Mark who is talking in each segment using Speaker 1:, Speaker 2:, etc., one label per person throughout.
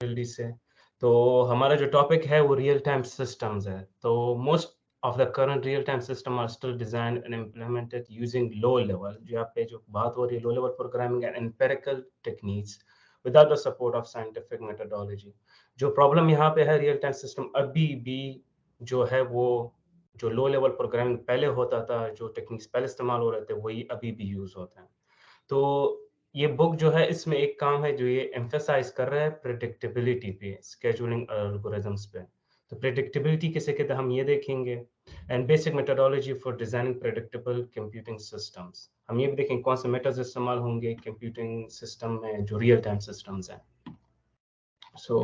Speaker 1: जल्दी से। तो हमारा जो टॉपिक है वो रियल टाइम सिस्टम्स है। तो most of the current real time system are still designed and implemented using low level, जो यहाँ पे जो बात हो रही है low level programming and empirical techniques without the support of scientific methodology. जो प्रॉब्लम यहाँ पे है, रियल टाइम सिस्टम अभी भी जो है वो जो लो लेवल प्रोग्रामिंग पहले होता था, जो टेक्निक्स पहले इस्तेमाल हो रहे थे, वही अभी भी यूज होते हैं। तो ये बुक जो है इसमें एक काम है जो ये एम्फसाइज कर रहा है प्रेडिक्टेबिलिटी पे, स्केड्यूलिंग एल्गोरिथम्स पे। तो प्रेडिक्टेबिलिटी किसे कहते हैं हम ये देखेंगे, and basic methodology for designing predictable computing systems. हम ये भी देखेंगे कौन से मेथड्स इस्तेमाल होंगे कंप्यूटिंग सिस्टम में जो रियल टाइम सिस्टम्स हैं। So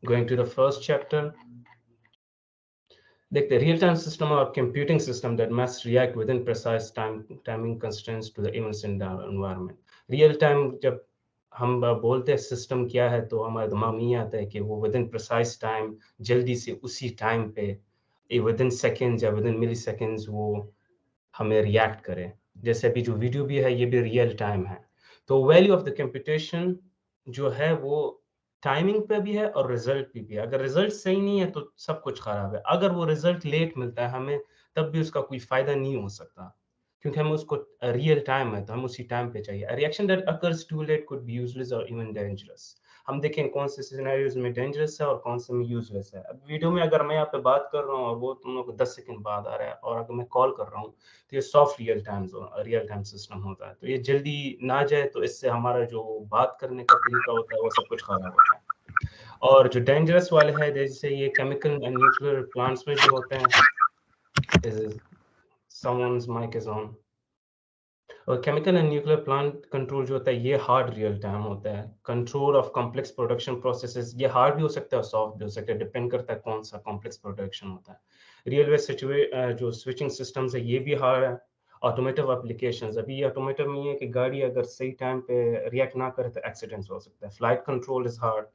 Speaker 1: going to the first chapter, देखते रियल टाइम सिस्टम और computing system that must react within precise timing constraints to the events in the environment. Real time जब हम बोलते हैं system क्या है, तो हमारे दिमाग में ये आता है कि वो विद इन प्रिसाइज टाइम, जल्दी से उसी टाइम पे विद इन सेकेंड्स या विद इन मिली सेकेंड्स वो हमें रिएक्ट करे। जैसे अभी जो वीडियो भी है ये भी रियल टाइम है। तो वैल्यू ऑफ द कंप्यूटेशन जो है वो टाइमिंग पे भी है और रिजल्ट पे भी है। अगर रिजल्ट सही नहीं है तो सब कुछ खराब है। अगर वो रिजल्ट लेट मिलता है हमें, तब भी उसका कोई फायदा नहीं हो सकता, क्योंकि हम उसको रियल टाइम है तो हम उसी टाइम पे चाहिए। Reaction that occurs too late could be useless और इवन डेंजरस। हम देखें कौन से सिनेरियोज में डेंजरस है और कौन से में यूजलेस है। अब वीडियो में अगर मैं यहाँ पे बात कर रहा हूँ और वो तुम लोग को 10 सेकंड बाद आ रहा है, और अगर मैं कॉल कर रहा हूँ तो ये सॉफ्ट रियल टाइम सिस्टम होता है। तो ये जल्दी ना जाए तो इससे हमारा जो बात करने का तरीका होता है वो सब कुछ खराब होता है। और जो डेंजरस वाले है, जैसे ये केमिकल एंड न्यूक्लियर प्लांट्स में जो होते हैं, समवन्स माइक इज ऑन। और chemical and nuclear plant control जो होता है ये हार्ड रियल टाइम होता है। Control of complex production processes, ये हार्ड भी हो सकता है और सॉफ्ट भी हो सकता है, डिपेंड करता है कौन सा कॉम्प्लेक्स प्रोडक्शन होता है। रेलवे जो स्विचिंग सिस्टम्स है ये भी हार्ड है। ऑटोमेटिव एप्लीकेशंस, अभी ये ऑटोमेटिव में है कि गाड़ी अगर सही टाइम पे रिएक्ट ना करे तो एक्सीडेंट्स हो सकता है। Flight control is hard.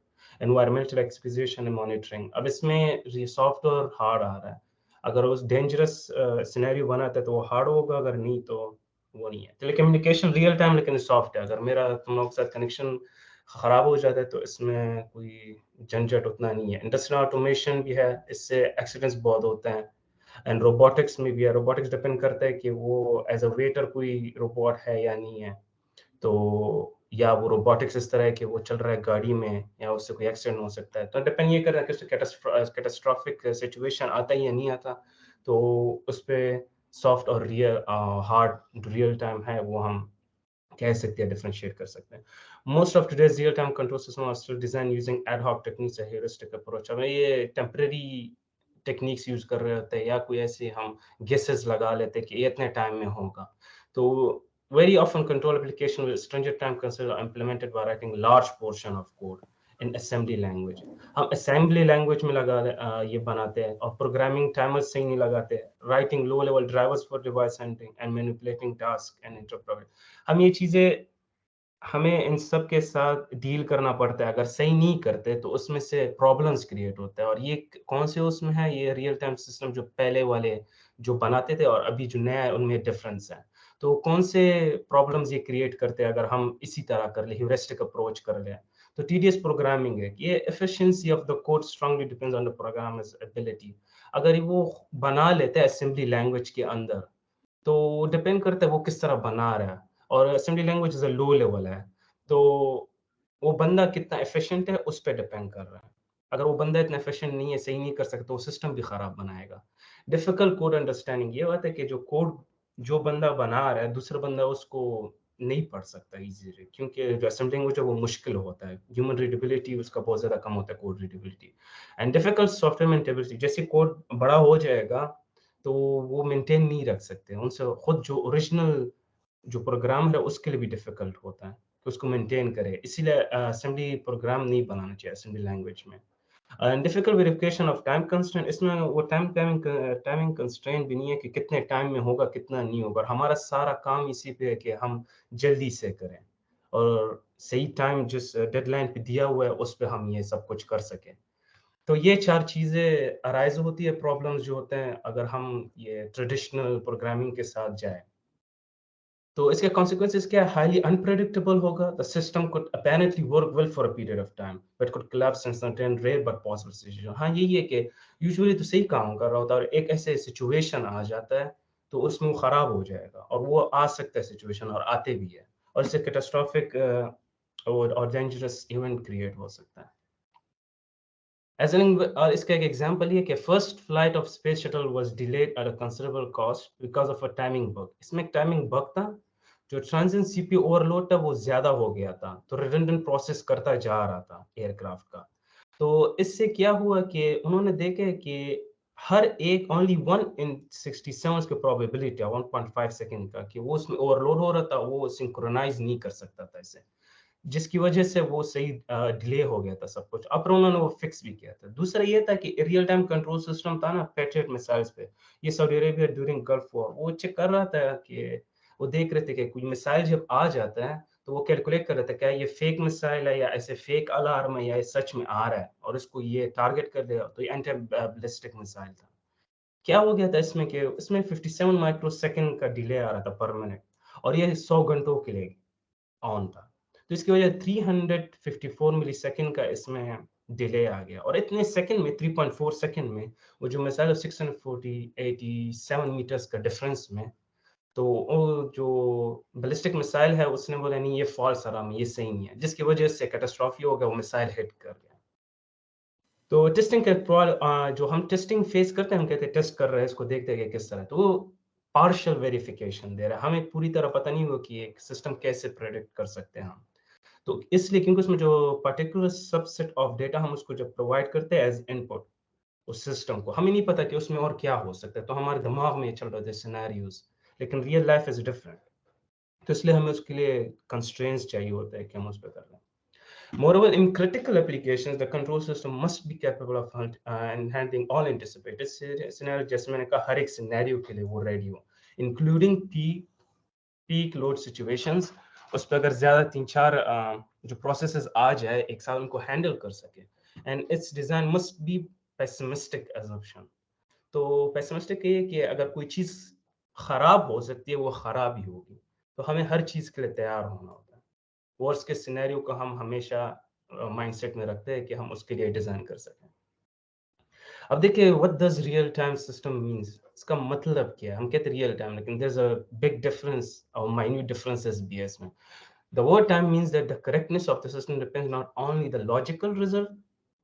Speaker 1: Environmental exposition and monitoring, अब इसमें सॉफ्ट और हार्ड आ रहा है। अगर उस डेंजरस सिनेरियो बनाता है तो वो हार्ड होगा, अगर नहीं तो वो नहीं है। टेलीकम्युनिकेशन रियल टाइम लेकिन सॉफ्ट है। अगर मेरा तुम लोग के साथ कनेक्शन खराब हो जाता है तो इसमें कोई झंझट उतना नहीं है। इंडस्ट्रियल ऑटोमेशन भी है, इससे एक्सीडेंट्स बहुत होते हैं। एंड रोबोटिक्स में भी है। रोबोटिक्स डिपेंड करता है कि वो एज अ वेटर कोई रोबोट है या नहीं है। तो या वो रोबोटिक्स इस तरह है कि वो चल रहा है गाड़ी में, या उससे कोई एक्सीडेंट हो सकता है। तो डिपेंड ये कर रहा है कि उससे कैटास्ट्रॉफिक सिचुएशन आता है या नहीं आता। तो उस पे सॉफ्ट और हार्ड रियल टाइम है वो हम कह सकते हैं, डिफरेंशिएट कर सकते हैं। Most of today's real time control system are still design using ad hoc techniques, heuristic approach. हमें ये टेम्परेरी टेक्निक्स यूज कर रहे होते हैं, या कोई ऐसे हम गेसेस लगा लेते हैं कि ये इतने टाइम में होगा। तो very often control application with stringent time consider are implemented by writing large portion of code in assembly language। हम assembly language में ये बनाते हैं, और प्रोग्रामिंग टाइमर सही नहीं लगाते। Writing low level drivers for device handling and manipulating task and interpret. हम ये चीजें हमें इन सब के साथ डील करना पड़ता है। अगर सही नहीं करते तो उसमें से प्रॉब्लम्स क्रिएट होता है। और ये कौन से उसमें है, ये रियल टाइम सिस्टम जो पहले वाले जो बनाते थे और अभी जो नया है उनमें डिफरेंस है। तो कौन से प्रॉब्लम्स ये क्रिएट करते हैं अगर हम इसी तरह कर ले, ह्यूरिस्टिक अप्रोच कर ले। तो टीडीएस प्रोग्रामिंग है, ये efficiency of the code strongly depends on the programmers ability. अगर वो बना लेते हैं असेंबली लैंग्वेज के अंदर, तो डिपेंड करता है वो किस तरह बना रहा है। और assembly language is a low level है, तो वो बंदा कितना एफिशिएंट है उस पे डिपेंड कर रहा है। अगर वो बंदा इतना एफिशिएंट नहीं है, सही नहीं कर सकता, वो सिस्टम भी खराब बनाएगा। डिफिकल्ट कोड अंडरस्टैंडिंग, ये बात है कि जो कोड जो बंदा बना रहा है, दूसरा बंदा उसको नहीं पढ़ सकता इज़िली, क्योंकि जो असेंबली लैंग्वेज है वो मुश्किल होता है। ह्यूमन रीडेबिलिटी उसका बहुत ज़्यादा कम होता है, code readability. And difficult software maintainability, जैसे कोड बड़ा हो जाएगा तो वो मेंटेन नहीं रख सकते। उनसे खुद जो ओरिजिनल जो प्रोग्राम है उसके लिए भी डिफ़िकल्ट होता है कि उसको मेंटेन करे। इसीलिए असेंबली प्रोग्राम नहीं बनाना चाहिए असेंबली लैंग्वेज में। And difficult verification of time constraint, इसमें वो टाइमिंग कंस्ट्रेंट भी नहीं है कि कितने टाइम में होगा, कितना नहीं होगा। और हमारा सारा काम इसी पे है कि हम जल्दी से करें और सही टाइम जिस डेडलाइन पे दिया हुआ है उस पे हम ये सब कुछ कर सकें। तो ये 4 चीज़ें अराइज़ होती है, प्रॉब्लम्स जो होते हैं अगर हम ये ट्रेडिशनल प्रोग्रामिंग के साथ जाएँ। तो इसके consequences क्या है? Highly unpredictable होगा. The system could apparently work well for a period of time, but could collapse in certain rare but possible situations. हाँ, यही है कि usually तो सही काम कर रहा होता है और एक ऐसे situation आ जाता है, तो उसमें वो खराब हो जाएगा और वो आ सकता है situation और आते भी है और इससे catastrophic और dangerous event create हो सकता है. As an और इसका एक एग्जांपल ये कि first flight of space shuttle was delayed at a considerable cost because of a timing bug. इसमें एक टाइमिंग बग था, जो ट्रांजिएंट सीपीयू ओवरलोड था वो ज़्यादा हो गया था, तो रिडंडेंट प्रोसेस करता जा रहा था एयरक्राफ्ट का. तो इससे क्या हुआ कि उन्होंने देखे कि हर एक ओनली 1 इन 67 की प्रोबेबिलिटी है 1.5 सेकंड का कि वो उसमें ओवरलोड हो रहा था, वो सिंक्रोनाइज़ नहीं कर सकता था इसे. जिसकी वजह से वो सही डिले हो गया था सब कुछ। अब उन्होंने वो फिक्स भी किया था। दूसरा ये था कि रियल टाइम कंट्रोल सिस्टम था ना पैट्रियट मिसाइल्स पे, ये Saudi Arabia during gulf war वो चेक कर रहा था कि वो देख रहे थे कि कोई मिसाइल जब आ जाता है, तो वो कैलकुलेट कर रहे थे क्या ये फेक मिसाइल है या ऐसे फेक अलार्म है या ये सच में आ रहा है और इसको ये टारगेट कर देगा, तो ये एंटी बैलिस्टिक मिसाइल था। क्या हो गया था इसमें कि इसमें 57 माइक्रोसेकंड का डिले आ रहा था पर मिनट और ये 100 घंटों के लिए ऑन था। तो इसकी वजह 354 मिलीसेकंड का इसमें डिले आ गया और इतने सेकंड में 3.4 सेकंड में वो जो मिसाइल 640 87 मीटर्स का डिफरेंस में, तो वो जो बैलिस्टिक मिसाइल है उसने बोला नहीं ये फॉल्स अलार्म है, ये सही नहीं है, जिसकी वजह से कैटास्ट्रॉफी हो गया, वो मिसाइल हिट कर गया. तो टेस्टिंग के जो हम टेस्टिंग फेस करते हैं, हम कहते हैं टेस्ट कर रहे हैं, इसको देखते हैं कि किस तरह, तो वो पार्शियल वेरिफिकेशन दे रहा है, हमें पूरी तरह पता नहीं हुआ कि एक सिस्टम कैसे प्रेडिक्ट कर सकते हैं हम. तो इसलिए क्योंकि उसमें जो पर्टिकुलर सबसेट ऑफ डेटा हम उसको जब प्रोवाइड करते हैं एज इनपुट उस सिस्टम को, हमें नहीं पता कि उसमें और क्या हो सकता है, तो हमारे दिमाग में ये चल रहे थे सिनेरियोज, लेकिन रियल लाइफ इज डिफरेंट. तो इसलिए हमें उसके लिए कंस्ट्रेंट्स चाहिए होता है कि हम उस पर कर रहे हैं. Moreover, in critical applications, the control system must be capable of handling all anticipated scenarios. जैसे मैंने कहा, हर एक सिनेरियो के लिए वो रेडी हो, including पीक लोड सिचुएशंस. उस पर अगर ज़्यादा 3-4 जो प्रोसेसेस आ जाए एक साथ, उनको हैंडल कर सके. And it's design must be pessimistic assumption. तो पेसिमिस्टिक ये कि अगर कोई चीज़ खराब हो सकती है, वो खराब ही होगी. तो हमें हर चीज़ के लिए तैयार होना होता है. वर्स्ट के सिनेरियो को हम हमेशा माइंडसेट में रखते हैं कि हम उसके लिए डिज़ाइन कर सकें. अब देखिए what does real time system means, इसका मतलब क्या है? हम कहते हैं रियल टाइम, लेकिन there is a big difference और माइन्यूट डिफरेंसेस भी है इसमें. The word time means that the correctness of the system depends not only the logical result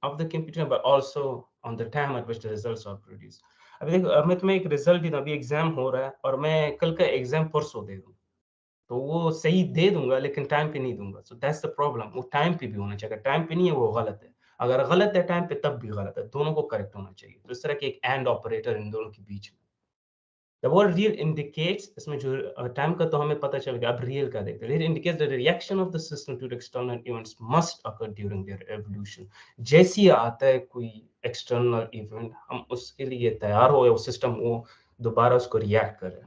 Speaker 1: of the computer but also on the time at which the results are produced. अभी देखो, अब मैं तुम्हें एक result दे दूं, अभी exam हो रहा है और मैं कल का एग्जाम परसों दे दूं, तो वो सही दे दूंगा लेकिन टाइम पे नहीं दूंगा. So that's the problem. वो टाइम पे भी होना चाहिए. अगर टाइम पे नहीं है वो गलत है, अगर गलत है टाइम पे तब भी गलत है. दोनों को करेक्ट होना चाहिए. तो इस तरह के एक एंड ऑपरेटर इन दोनों के बीच में. The word real indicates, इसमें जो टाइम का तो हमें पता चल गया, अब रियल का देखते हैं. Real indicates that the reaction of the system to the external events must occur during their evolution. जैसे ही आता है कोई एक्सटर्नल इवेंट, हम उसके लिए तैयार हो, वो सिस्टम वो दोबारा उसको रिएक्ट करे.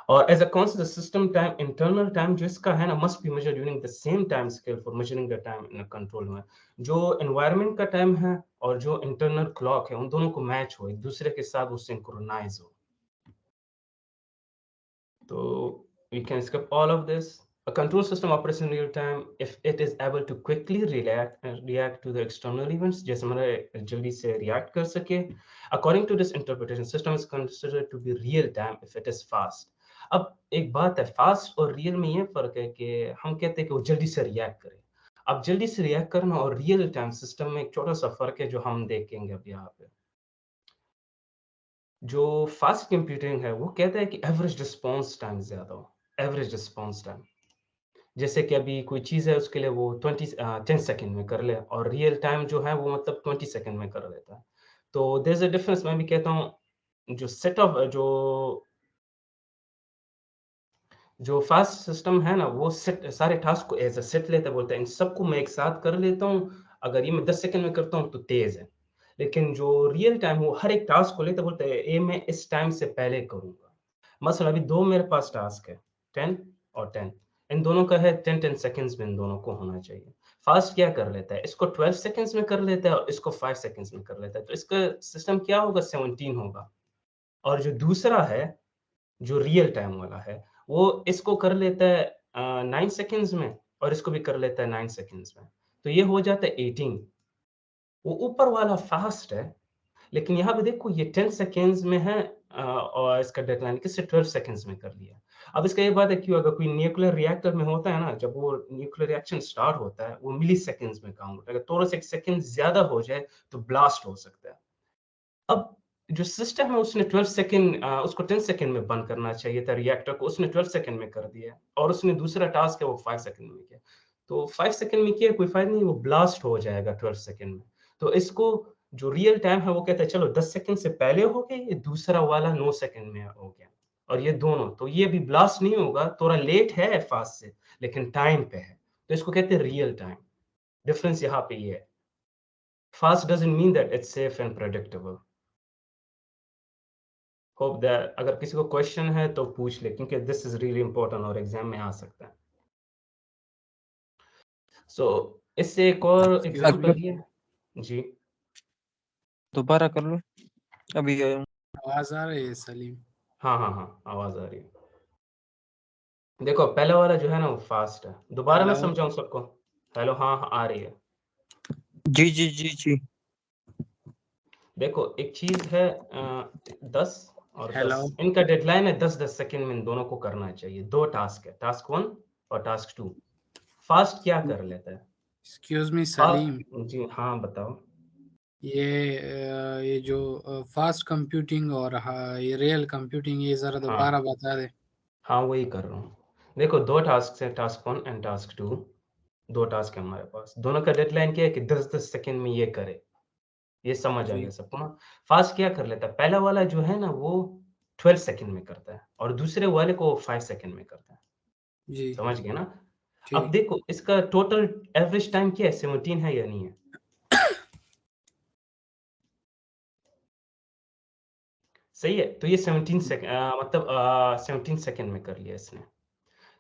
Speaker 1: और as a concept system time, internal time जो इसका है ना, must be measured using the same time scale for measuring the time in control में. जो एनवायरनमेंट का टाइम है और जो इंटरनल क्लॉक है, उन दोनों को मैच हो, एक दूसरे के साथ वो सिंक्रोनाइज हो. So we can skip all of this. A control system operates in real time if it is able to quickly react to the external events. जैसे हमारे जल्दी से react कर सके. According to this interpretation, system is considered to be real time if it is fast. अब एक बात है, fast और real में ये फर्क है कि हम कहते हैं कि वो जल्दी से react करे. अब जल्दी से react करना और real time system में एक छोटा सा फर्क है जो हम देखेंगे अब यहाँ पे. जो फास्ट कंप्यूटिंग है वो कहता है कि एवरेज रिस्पॉन्स टाइम ज़्यादा हो, एवरेज रिस्पॉन्स टाइम. जैसे कि अभी कोई चीज़ है उसके लिए वो 10 सेकंड में कर ले और रियल टाइम जो है वो मतलब 20 सेकंड में कर लेता है. तो देयर इज़ अ डिफरेंस. मैं भी कहता हूँ जो सेट ऑफ जो फास्ट सिस्टम है ना, वो सेट सारे टास्क को एज़ अ सेट लेता है, बोलता है इन सबको मैं एक साथ कर लेता हूँ, अगर ये मैं 10 सेकंड में करता हूँ तो तेज़ है. लेकिन जो रियल टाइम वो हर एक टास्क को लेता है, बोलता है ये मैं इस टाइम से पहले करूँगा. मसलन अभी 2 मेरे पास टास्क है, 10 और 10. इन दोनों का है 10-10 सेकंड्स में इन दोनों को होना चाहिए. फास्ट क्या कर लेता है, इसको 12 सेकंड्स में कर लेता है और इसको 5 सेकंड्स में कर लेता है. तो इसका सिस्टम क्या होगा, 17 होगा. और जो दूसरा है, जो रियल टाइम वाला है, वो इसको कर लेता है 9 सेकंड्स में और इसको भी कर लेता है 9 सेकंड्स में। तो ये हो जाता है 18। वो ऊपर वाला फास्ट है, लेकिन यहाँ पे देखो ये 10 सेकंड्स में है और इसका डेडलाइन किससे 12 सेकंड्स में कर लिया। अब इसका ये बात है क्यों, अगर कोई न्यूक्लियर रिएक्टर में होता है ना, जब वो न्यूक्लियर रिएक्शन स्टार्ट होता है, वो मिली सेकंड्स में काउंट होता है। अगर थोड़ा सा 1 सेकंड ज़्यादा हो जाए, तो ब्लास्ट हो सकता है। अब जो सिस्टम है उसने 12 सेकंड उसको 10 सेकंड में बंद करना चाहिए था रिएक्टर को, उसने 12 सेकंड में कर दिया और उसने दूसरा टास्क है वो 5 सेकंड में किया। तो 5 सेकंड में किया कोई फ़ायदा नहीं, वो ब्लास्ट हो जाएगा 12 सेकंड में। तो इसको जो रियल टाइम है वो कहता है चलो 10 सेकंड से पहले हो गया, ये दूसरा वाला 9 सेकंड में हो गया और ये दोनों, तो ये अभी ब्लास्ट नहीं होगा, थोड़ा लेट है फास्ट से, लेकिन टाइम पे है। तो इसको कहते हैं रियल टाइम। डिफरेंस यहाँ पे ये है। Fast doesn't mean that it's safe and predictable. Hope that अगर किसी को क्वेश्चन है तो पूछ ले, क्योंकि दिस इज रियली इंपॉर्टेंट और एग्जाम में आ सकता है। सो इससे एक और एग्जांपल ये जी।
Speaker 2: दोबारा कर लो, अभी आया हूँ।
Speaker 3: आवाज आ रही है सलीम?
Speaker 1: हाँ हाँ हाँ, आवाज आ रही है। देखो पहले वाला जो है ना वो फास्ट है। दोबारा मैं
Speaker 3: हेलो?
Speaker 1: समझाऊं सबको? हेलो, हाँ हाँ आ रही है।
Speaker 2: जी जी जी जी।
Speaker 1: देखो एक चीज है 10 और
Speaker 3: हेलो?
Speaker 1: 10, इनका डेडलाइन है 10-10 सेकंड में इन दोनों को करना चाहिए। दो टास्क है, टास्क 1 और टास्क 2। फास्ट क्या कर लेता है?
Speaker 3: एक्सक्यूज मी सलीम,
Speaker 1: जी हाँ बताओ।
Speaker 3: ये जो फास्ट कंप्यूटिंग और ये रियल कंप्यूटिंग, ये जरा दोबारा
Speaker 1: हाँ
Speaker 3: बता दे।
Speaker 1: हाँ वही कर रहा हूँ। देखो दो टास्क है, टास्क 1 एंड टास्क 2। दो टास्क है हमारे पास, दोनों का डेडलाइन क्या है कि 10-10 सेकंड में ये करे। ये समझ आ
Speaker 3: जी
Speaker 1: गया सबको ना? फास्ट क्या कर लेता है, पहला वाला जो है ना वो 12 सेकंड में करता है और दूसरे वाले को 5 सेकंड में करता है।
Speaker 3: जी
Speaker 1: समझ गए ना? अब
Speaker 3: ठीक।
Speaker 1: देखो इसका टोटल एवरेज टाइम क्या है, 17 है या नहीं है? सही है, तो ये 17 सेकंड मतलब 17 सेकंड में कर लिया इसने।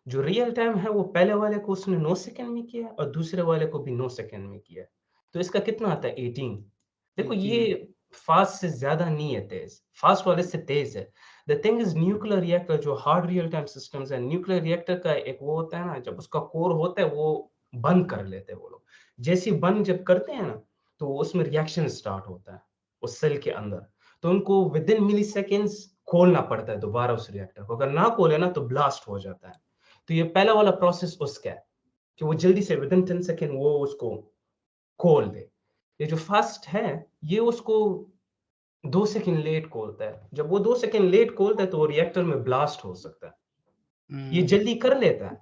Speaker 1: जो रियल टाइम है वो पहले वाले को उसने 9 सेकंड में किया और दूसरे वाले को भी 9 सेकंड में किया। तो इसका कितना आता है 18। देखो ये
Speaker 3: 18।
Speaker 1: फास्ट से ज़्यादा नहीं है तेज़, फास्ट वाले से तेज़ है। The thing is nuclear reactor जो हार्ड रियल टाइम सिस्टम्स है, न्यूक्लियर रिएक्टर का एक वो होता है ना, जब उसका कोर होता है वो बंद कर लेते हैं वो लोग। जैसे ही बंद जब करते हैं ना, तो उसमें रिएक्शन स्टार्ट होता है उस सेल के अंदर। तो उनको विदिन मिलीसेकंड्स खोलना पड़ता है दोबारा उस रिएक्टर को, अगर ना खोले ना तो ब्लास्ट हो जाता है। तो ये पहला वाला प्रोसेस उसका है कि वो जल्दी से विदिन 10 सेकंड वो उसको खोल दे। ये जो फास्ट है ये उसको 2 सेकंड लेट खोलता है। जब वो 2 सेकंड लेट खोलता है तो वो रिएक्टर में ब्लास्ट हो सकता है। ये जल्दी कर लेता है,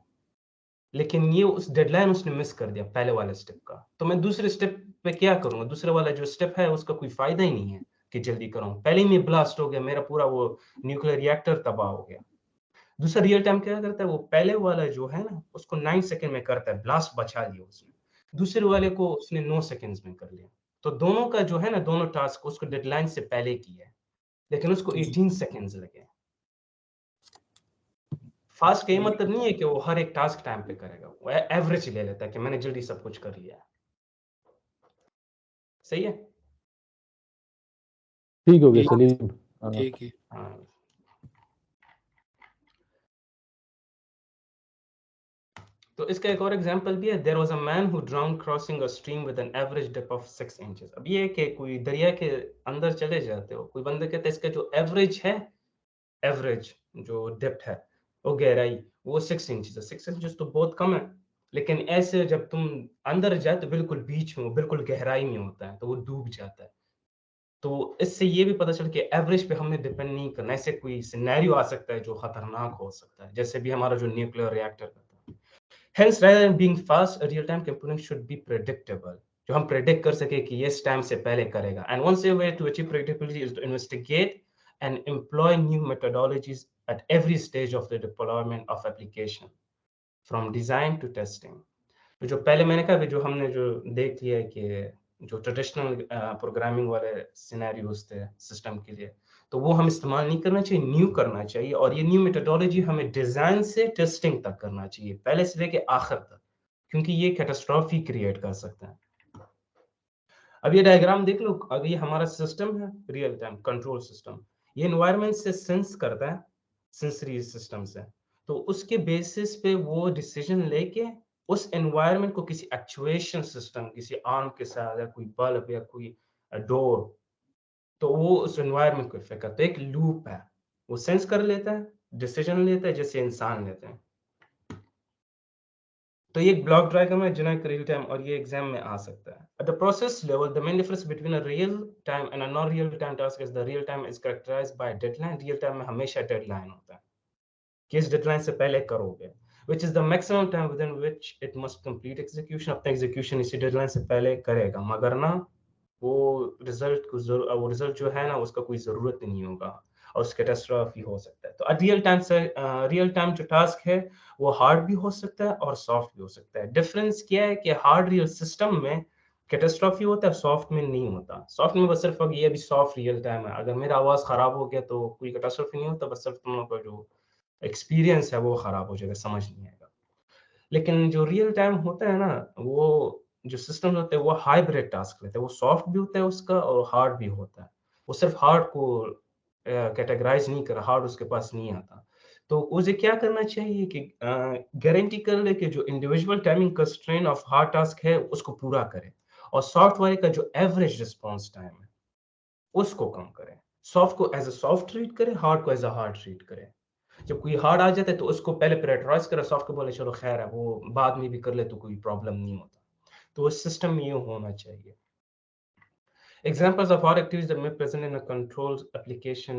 Speaker 1: लेकिन ये उस डेडलाइन उसने मिस कर दिया पहले वाले स्टेप का। तो मैं दूसरे स्टेप पे क्या करूँगा? दूसरे वाला जो स्टेप है उसका कोई फ़ायदा ही नहीं है कि जल्दी कराऊँ। पहले ही मैं ब्लास्ट हो गया, मेरा पूरा वो न्यूक्लियर रिएक्टर तबाह हो गया। दूसरा रियल टाइम क्या करता है, वो पहले वाला जो है ना उसको 9 सेकंड में करता है, ब्लास्ट बचा लिया उसने। दूसरे वाले को उसने 9 सेकंड्स में कर लिया। तो दोनों का जो है ना, दोनों टास्क उसको डेडलाइन से पहले किया है, लेकिन उसको
Speaker 3: जी
Speaker 1: 18 सेकंड्स लगे। फास्ट का ये
Speaker 3: ठीक।
Speaker 1: मतलब नहीं है कि वो हर एक टास्क टाइम पे करेगा, वो एवरेज ले लेता है कि मैंने जल्दी सब कुछ कर लिया है। सही है?
Speaker 4: ठीक हो गया
Speaker 3: ठीक
Speaker 4: सलीम। हाँ।
Speaker 3: ठीक है।
Speaker 1: हाँ। तो इसका एक और एग्जांपल भी है। There was a man who drowned crossing a stream with an average depth of 6 inches. अब ये है कि कोई दरिया के अंदर चले जाते हो, कोई बंदा कहता है इसका जो एवरेज है, एवरेज जो डेप्थ है, वो गहराई, वो 6 इंचेस है। 6 इंचेस तो बहुत कम है, लेकिन ऐसे जब तुम अंदर जाए तो बिल्कुल बीच में, बिल्कुल गहराई में होता है, तो वो डूब जाता है। तो इससे ये भी पता चला कि एवरेज पे हमें डिपेंड नहीं करना। ऐसे कोई सिनेरियो आ सकता है जो खतरनाक हो सकता है, जैसे भी हमारा जो न्यूक्लियर रिएक्टर का था। Hence, rather than being fast, a real-time computing should be predictable. जो हम predict कर सके कि ये इस time से पहले करेगा. And one way to achieve predictability is to investigate and employ new methodologies at every stage of the deployment of application, from design to testing. तो जो पहले मैंने कहा जो हमने जो देख लिया है कि जो ट्रेडिशनल प्रोग्रामिंग वाले सिनेरियोज थे सिस्टम के लिए, तो वो हम इस्तेमाल नहीं करना चाहिए, न्यू करना चाहिए। और ये न्यू मेथोडोलॉजी हमें डिजाइन से टेस्टिंग तक करना चाहिए, पहले से लेके आखिर तक, क्योंकि ये कैटास्ट्रॉफी क्रिएट कर सकते हैं। अब ये डायग्राम देख लो, अगर ये हमारा सिस्टम है रियल टाइम कंट्रोल सिस्टम, ये एनवायरनमेंट से सेंस करता है, सेंसरी सिस्टम से। तो उसके बेसिस पे वो डिसीजन लेके उस एनवायरनमेंट को किसी एक्चुएशन सिस्टम, किसी आर्म के साथ या कोई बल्ब या कोई डोर, तो वो उस एनवायरनमेंट को इफेक्ट करता है। एक लूप है, वो सेंस कर लेता है, डिसीजन लेता है जैसे इंसान लेते हैं। तो ये एक ब्लॉक डायग्राम है जनरेट रियल टाइम, और ये एग्जाम में आ सकता है। At the process level, the main difference between a real time and a non-real time task is the real time is characterized by deadline. Real time में हमेशा deadline होता है कि इस डेडलाइन से पहले करोगे, which is the maximum time within which it must complete execution. अपना execution इसी डेडलाइन से पहले करेगा, मगर ना वो रिजल्ट जो है ना उसका कोई जरूरत नहीं होगा और उसका कैटास्ट्रॉफी हो सकता है। तो रियल टाइम जो टास्क है वो हार्ड भी हो सकता है और सॉफ्ट भी हो सकता है। डिफरेंस क्या है कि हार्ड रियल सिस्टम में कैटास्ट्रॉफी होता है, सॉफ्ट में नहीं होता। सॉफ्ट में बस सिर्फ ये अभी सॉफ्ट रियल टाइम है, अगर मेरा आवाज खराब हो गया तो कोई कैटास्ट्रॉफी नहीं होता, बस सिर्फ तुम लोग का जो एक्सपीरियंस है वो खराब हो जाएगा, समझ नहीं आएगा। लेकिन जो रियल टाइम होता है ना, वो जो सिस्टम होते हैं वो हाइब्रिड टास्क लेते हैं, वो सॉफ्ट भी होता है उसका और हार्ड भी होता है। वो सिर्फ हार्ड को कैटेगराइज नहीं कर, हार्ड उसके पास नहीं आता। तो उसे क्या करना चाहिए कि गारंटी कर ले कि जो individual timing constraint of hard task है उसको पूरा करे, और सॉफ्ट वाले का जो एवरेज रिस्पॉन्स टाइम है उसको कम करे। सॉफ्ट को एज अ सॉफ्ट ट्रीट करे, हार्ड को एज अ हार्ड ट्रीट करे। जब कोई हार्ड आ जाता है तो उसको पहले प्रायोरिटाइज करे, सॉफ्ट को बोले चलो खैर है वो बाद में भी कर ले तो कोई प्रॉब्लम नहीं होता। तो उस सिस्टम में ये होना चाहिए। Examples of hard activities that may present in a control application,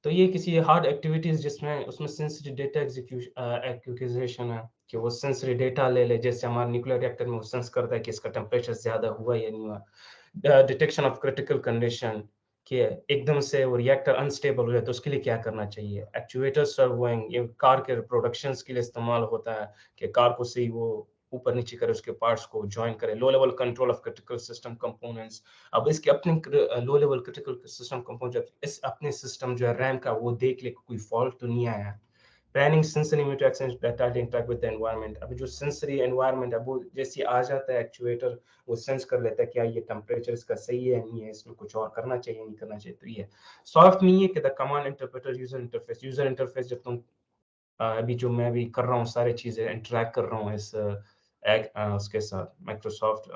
Speaker 1: तो ये किसी हार्ड एक्टिविटीज जिसमें उसमें सेंसिटिव डेटा एक्विजिशन है, कि वो सेंसरी डेटा ले ले, जैसे हमारे न्यूक्लियर रिएक्टर में वो सेंस करता है कि इसका टेम्परेचर ज्यादा हुआ या नहीं हुआ। डिटेक्शन ऑफ क्रिटिकल कंडीशन, कि एकदम से वो रिएक्टर अनस्टेबल हो जाए तो उसके लिए क्या करना चाहिए। एक्चुएटर्स सर्वोइंग, ये कार के प्रोडक्शंस के लिए इस्तेमाल होता है कि कार को सही वो ऊपर नीचे करे, उसके पार्ट्स को जॉइन करे। Low level control of critical system components, अब इसके अपने low level critical system component, इस अपने सिस्टम जो है रैम का वो देख ले कोई फॉल्ट तो नहीं आया। Planning sensory interaction data interact with the environment, अभी जो सेंसरी एनवायरनमेंट है वो जैसे आ जाता है एक्चुएटर, वो सेंस कर लेता है क्या ये टेम्परेचर इसका सही है नहीं है, इसमें कुछ और करना चाहिए नहीं करना चाहिए। तो ये सॉफ्ट नहीं है कि the command interpreter user interface जब तुम अभी जो मैं भी कर रहा हूँ सारी चीजें इंटरेक्ट कर रहा हूँ इस उसके साथ माइक्रोसॉफ्ट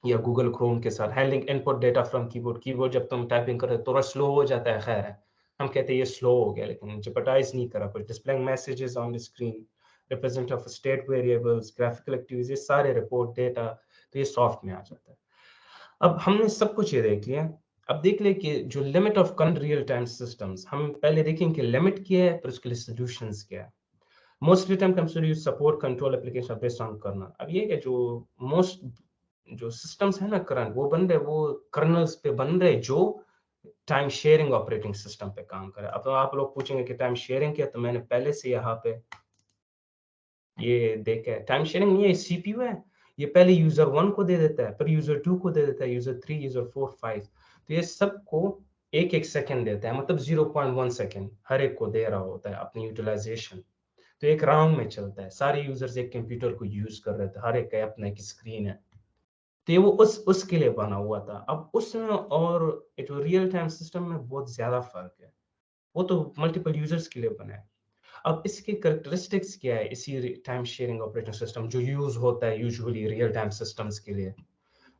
Speaker 1: या गूगल क्रोम के साथ, handling input data from keyboard, keyboard जब तुम टाइपिंग कर रहे हो थोड़ा स्लो हो जाता है, खैर है हम कहते हैं ये स्लो हो गया, लेकिन जेपटाइज नहीं करा कुछ। Displaying messages on the screen, represent of state variables, graphical activities, ये सारे रिपोर्ट डेटा, तो ये सॉफ्ट में आ जाता है। अब हमने सब कुछ ये देख लिया, अब देख ले कि जो limit of current real time systems, हम पहले देखेंगे कि लिमिट क्या है फिर उसके लिए सॉल्यूशंस क्या है। Most real time consider support control application based on kernel. अब ये है जो मोस्ट जो सिस्टम्स है ना करंट, वो बन रहे वो कर्नल्स पे बन रहे जो टाइम शेयरिंग ऑपरेटिंग सिस्टम पे काम करे। अब आप लोग पूछेंगे कि टाइम शेयरिंग क्या, तो मैंने पहले से यहाँ पे ये देखा है। टाइम शेयरिंग नहीं है, सीपीयू है, ये पहले यूजर 1 को दे देता है, फिर यूजर 2 को दे देता है, यूजर 3, यूजर 4, 5, तो ये सबको एक एक सेकंड देता है, मतलब 0.1 सेकंड हर एक को दे रहा होता है अपनी यूटिलाइजेशन। तो एक राउंड में चलता है, सारे यूजर्स एक कंप्यूटर को यूज कर रहे थे, हर एक का अपना एक स्क्रीन है। तो ये वो उसके लिए बना हुआ था। अब उसमें और जो रियल टाइम सिस्टम में बहुत ज्यादा फर्क है, वो तो मल्टीपल यूजर्स के लिए बना है। अब इसके करैक्टरिस्टिक्स क्या है इसी टाइम शेयरिंग ऑपरेटिंग सिस्टम जो यूज होता है यूजुअली रियल टाइम सिस्टम्स के लिए,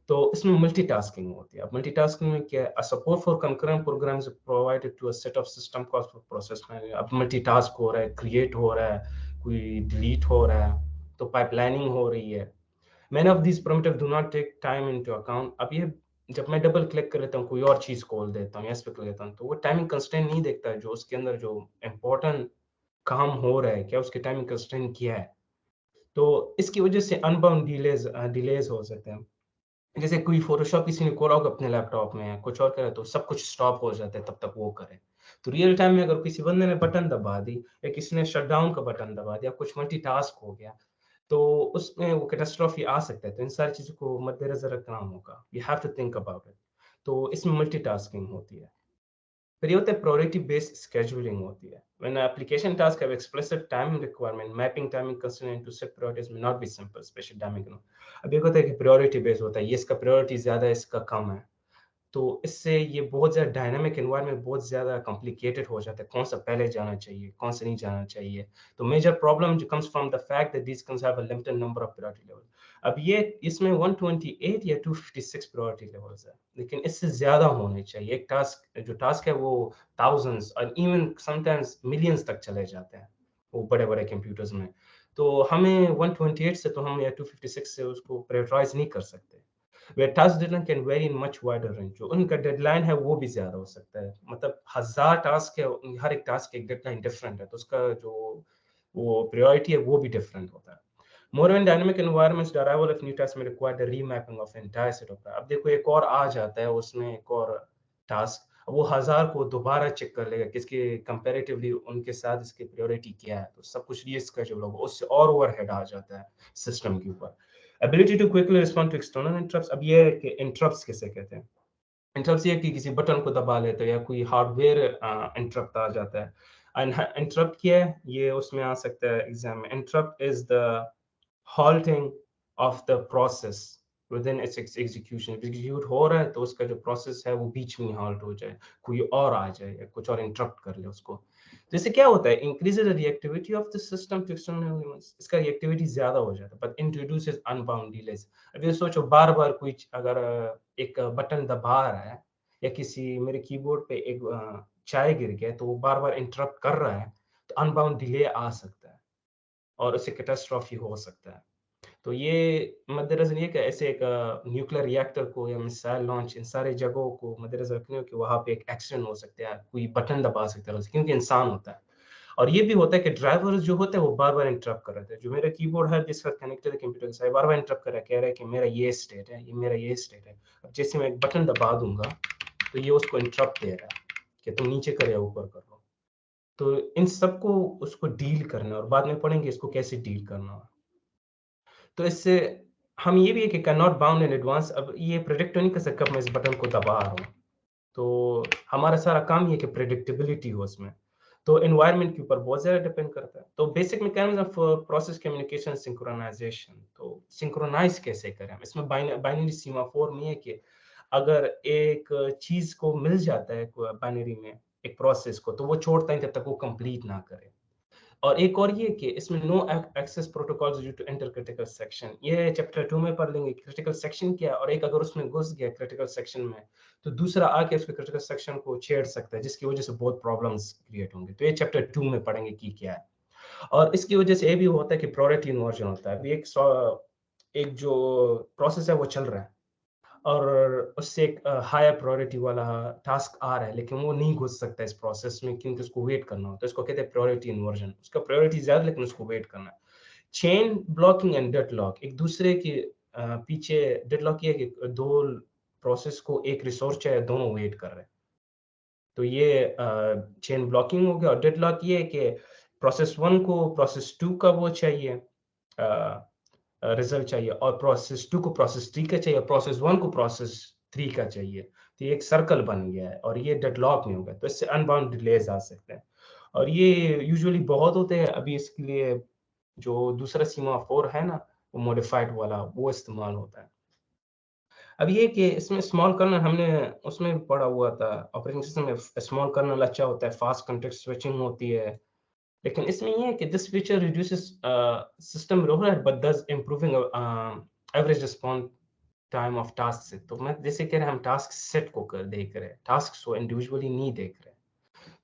Speaker 1: तो इसमें मल्टीटास्किंग होती है। अब मल्टीटास्किंग में क्या है, support for concurrent programs provided to a set of system calls for process में। अब मल्टीटास्क हो रहा है, क्रिएट हो रहा है, कोई डिलीट हो रहा है, तो पाइपलाइनिंग हो रही है। Many of these primitives do not take time into account। अब ये जब मैं डबल क्लिक कर लेता हूँ कोई और चीज खोल देता हूँ, यस पे क्लिक लेता हूँ, तो वो टाइमिंग कंस्ट्रेंट नहीं देखता है जो उसके अंदर जो इम्पोर्टेंट काम हो रहा है क्या, उसके टाइमिंग कंस्ट्रेंट क्या है। तो इसकी वजह से अनबाउंड डिलेज हो सकते हैं। जैसे कोई फोटोशॉप किसी ने खोला होगा अपने लैपटॉप में, कुछ और करे तो सब कुछ स्टॉप हो जाता है तब तक वो करे। तो रियल टाइम में अगर किसी बंदे ने बटन दबा दी या किसी ने शट डाउन का बटन दबा दिया, कुछ मल्टीटास्क हो गया, तो उसमें वो कैटास्ट्रॉफी आ सकता है। तो इन सारी चीज़ों को मद्देनज़र रखना होगा, you have to think about it. तो इसमें मल्टीटास्किंग होती है। फिर ये होता है प्रायोरिटी बेस्ड स्केड्यूलिंग होती है। When an application task have explicit time requirement, mapping timing constraint into set priorities may not be simple, especially dynamic। अब ये होता है कि प्रायोरिटी बेस्ड होता है, ये इसका प्रायोरिटी ज़्यादा है, इसका कम है, तो इससे ये बहुत ज़्यादा डायनामिक एनवायरनमेंट बहुत ज़्यादा कॉम्प्लिकेटेड हो जाता है, कौन सा पहले जाना चाहिए, कौन सा नहीं जाना चाहिए। तो मेजर प्रॉब्लम जो comes from the fact that these comes have a limited number of priority level. अब ये इसमें 128 या 256 प्रायोरिटी लेवल्स है, लेकिन इससे ज़्यादा होने चाहिए। एक टास्क है वो थाउज़ेंड्स और इवन समटाइम्स मिलियंस तक चले जाते हैं, वो बड़े-बड़े कंप्यूटर्स में। तो हमें 128 से तो हम या 256 से उसको प्रायोरिटाइज़ नहीं कर सकते। where task deadline can vary in much wider range। जो उनका डेडलाइन है वो भी ज़्यादा हो सकता है। मतलब 1000 टास्क है, हर एक टास्क की एक डेडलाइन डिफरेंट है, तो उसका जो वो प्रायोरिटी है वो भी डिफरेंट होता है। More in dynamic environments, the arrival of new tasks may require the remapping of entire set of tasks। अब देखो एक और आ जाता है उसमें एक और टास्क, वो 1000 को दोबारा चेक कर लेगा किसके कंपैरेटिवली उनके साथ इसकी प्रायोरिटी क्या है, तो सब कुछ रीस्केड्यूल होगा, उससे और ओवरहेड आ जाता है सिस्टम के ऊपर। Ability to quickly respond to external interrupts। अब ये है कि इंटरप्ट्स किसे कहते हैं? इंटरप्ट्स ये है कि किसी बटन को दबा लेते हो या कोई हार्डवेयर इंटरप्ट आ जाता है। इंटरप्ट क्या है? ये उसमें आ सकता है एग्जाम में। Interrupt is the halting of the process within its execution। Execute हो रहा है तो उसका जो प्रोसेस है वो बीच में halt हो जाए, कोई और आ जाए या कुछ और इंटरप्ट कर ले उसको। तो इससे क्या होता है? Increases the reactivity of the system to external elements. इसका रिएक्टिविटी ज्यादा हो जाता है, बट इंट्रोड्यूसेस अनबाउंड डिलेज। अब ये सोचो बार बार कोई अगर एक बटन दबा रहा है या किसी मेरे कीबोर्ड पे एक चाय गिर गया तो वो बार बार इंटरप्ट कर रहा है, तो अनबाउंड डिले आ सकता है और उससे कैटास्ट्रॉफी हो सकता है। तो ये मद्देनज़र ये कि ऐसे एक न्यूक्लियर रिएक्टर को या मिसाइल लॉन्च इन सारी जगहों को मद्देनज़र रखने हो कि वहाँ पे एक एक्सीडेंट हो सकता है, कोई बटन दबा सकता है क्योंकि इंसान होता है। और ये भी होता है कि ड्राइवर्स जो होते हैं वो बार-बार इंटरप्ट कर रहे थे। जो मेरा कीबोर्ड है जिसका कनेक्टेड है कंप्यूटर के साथ, बार-बार इंटरप्ट कर रहा है, कह रहा है कि मेरा ये स्टेट है, ये मेरा ये स्टेट है। अब जैसे मैं एक बटन दबा दूँगा, तो ये उसको इंटरप्ट दे रहा है कि तुम नीचे करो या ऊपर करो। तो इन सबको उसको डील करना है और बाद में पढ़ेंगे इसको कैसे डील करना है। तो इससे हम ये भी है कि can not bound in advance. अब ये प्रेडिक्ट तो नहीं कर सकता कब मैं इस बटन को दबा रहा हूँ। तो हमारा सारा काम ये है कि प्रेडिक्टेबिलिटी हो उसमें। तो एनवायरनमेंट के ऊपर बहुत ज़्यादा डिपेंड करता है। तो basic mechanism of process communication synchronization. तो सिंक्रोनाइज़ कैसे करें हम? इसमें बाइनरी सीमाफोर में है कि अगर एक चीज़ को मिल जाता है बाइनरी में एक प्रोसेस को, तो वो छोड़ता है जब तक वो कंप्लीट ना करे। और एक और ये कि इसमें no access protocols due to enter critical section. ये चैप्टर 2 में पढ़ लेंगे क्रिटिकल सेक्शन क्या है, और एक अगर उसमें घुस गया क्रिटिकल सेक्शन में तो दूसरा आके उसके क्रिटिकल सेक्शन को छेड़ सकता है, जिसकी वजह से बहुत प्रॉब्लम्स क्रिएट होंगे। तो ये चैप्टर 2 में पढ़ेंगे कि क्या है। और इसकी वजह से ये भी होता है कि प्रायोरिटी इन्वर्जन होता है। अभी एक जो प्रोसेस है वो चल रहा है और उससे एक हायर प्रायोरिटी वाला टास्क आ रहा है, लेकिन वो नहीं घुस सकता इस प्रोसेस में क्योंकि उसको वेट करना होता है। इसको कहते हैं प्रायोरिटी इन्वर्जन। उसका प्रायोरिटी ज़्यादा लेकिन उसको वेट करना है। चेन ब्लॉकिंग एंड डेडलॉक, एक दूसरे के पीछे डेडलॉक ये है कि 2 प्रोसेस को एक रिसोर्स चाहिए, दोनों वेट कर रहे हैं। तो ये चेन ब्लॉकिंग हो गया। और डेडलॉक ये है कि प्रोसेस 1 को प्रोसेस 2 का वो चाहिए, रिजल्ट चाहिए, और प्रोसेस 2 को प्रोसेस 3 का चाहिए, प्रोसेस 1 को प्रोसेस 3 का चाहिए। तो ये एक सर्कल बन गया है और ये डेडलॉक में हो गया, तो इससे अनबाउंड डिलेज आ सकते हैं और ये यूजुअली बहुत होते हैं। अभी इसके लिए जो दूसरा सीमाफोर है ना, वो मॉडिफाइड वाला वो इस्तेमाल होता है। अब ये कि इसमें स्मॉल कर्नल हमने उसमें पढ़ा हुआ था, ऑपरेटिंग सिस्टम में स्मॉल कर्नल अच्छा होता है, फास्ट कॉन्टेक्स्ट स्विचिंग होती है। लेकिन इसमें ये है कि this feature reduces system overhead but does improving average response time of task से। तो मैं जैसे कह रहे हैं हम टास्क सेट को कर देख रहे हैं, टास्क को इंडिविजुअली नहीं देख रहे।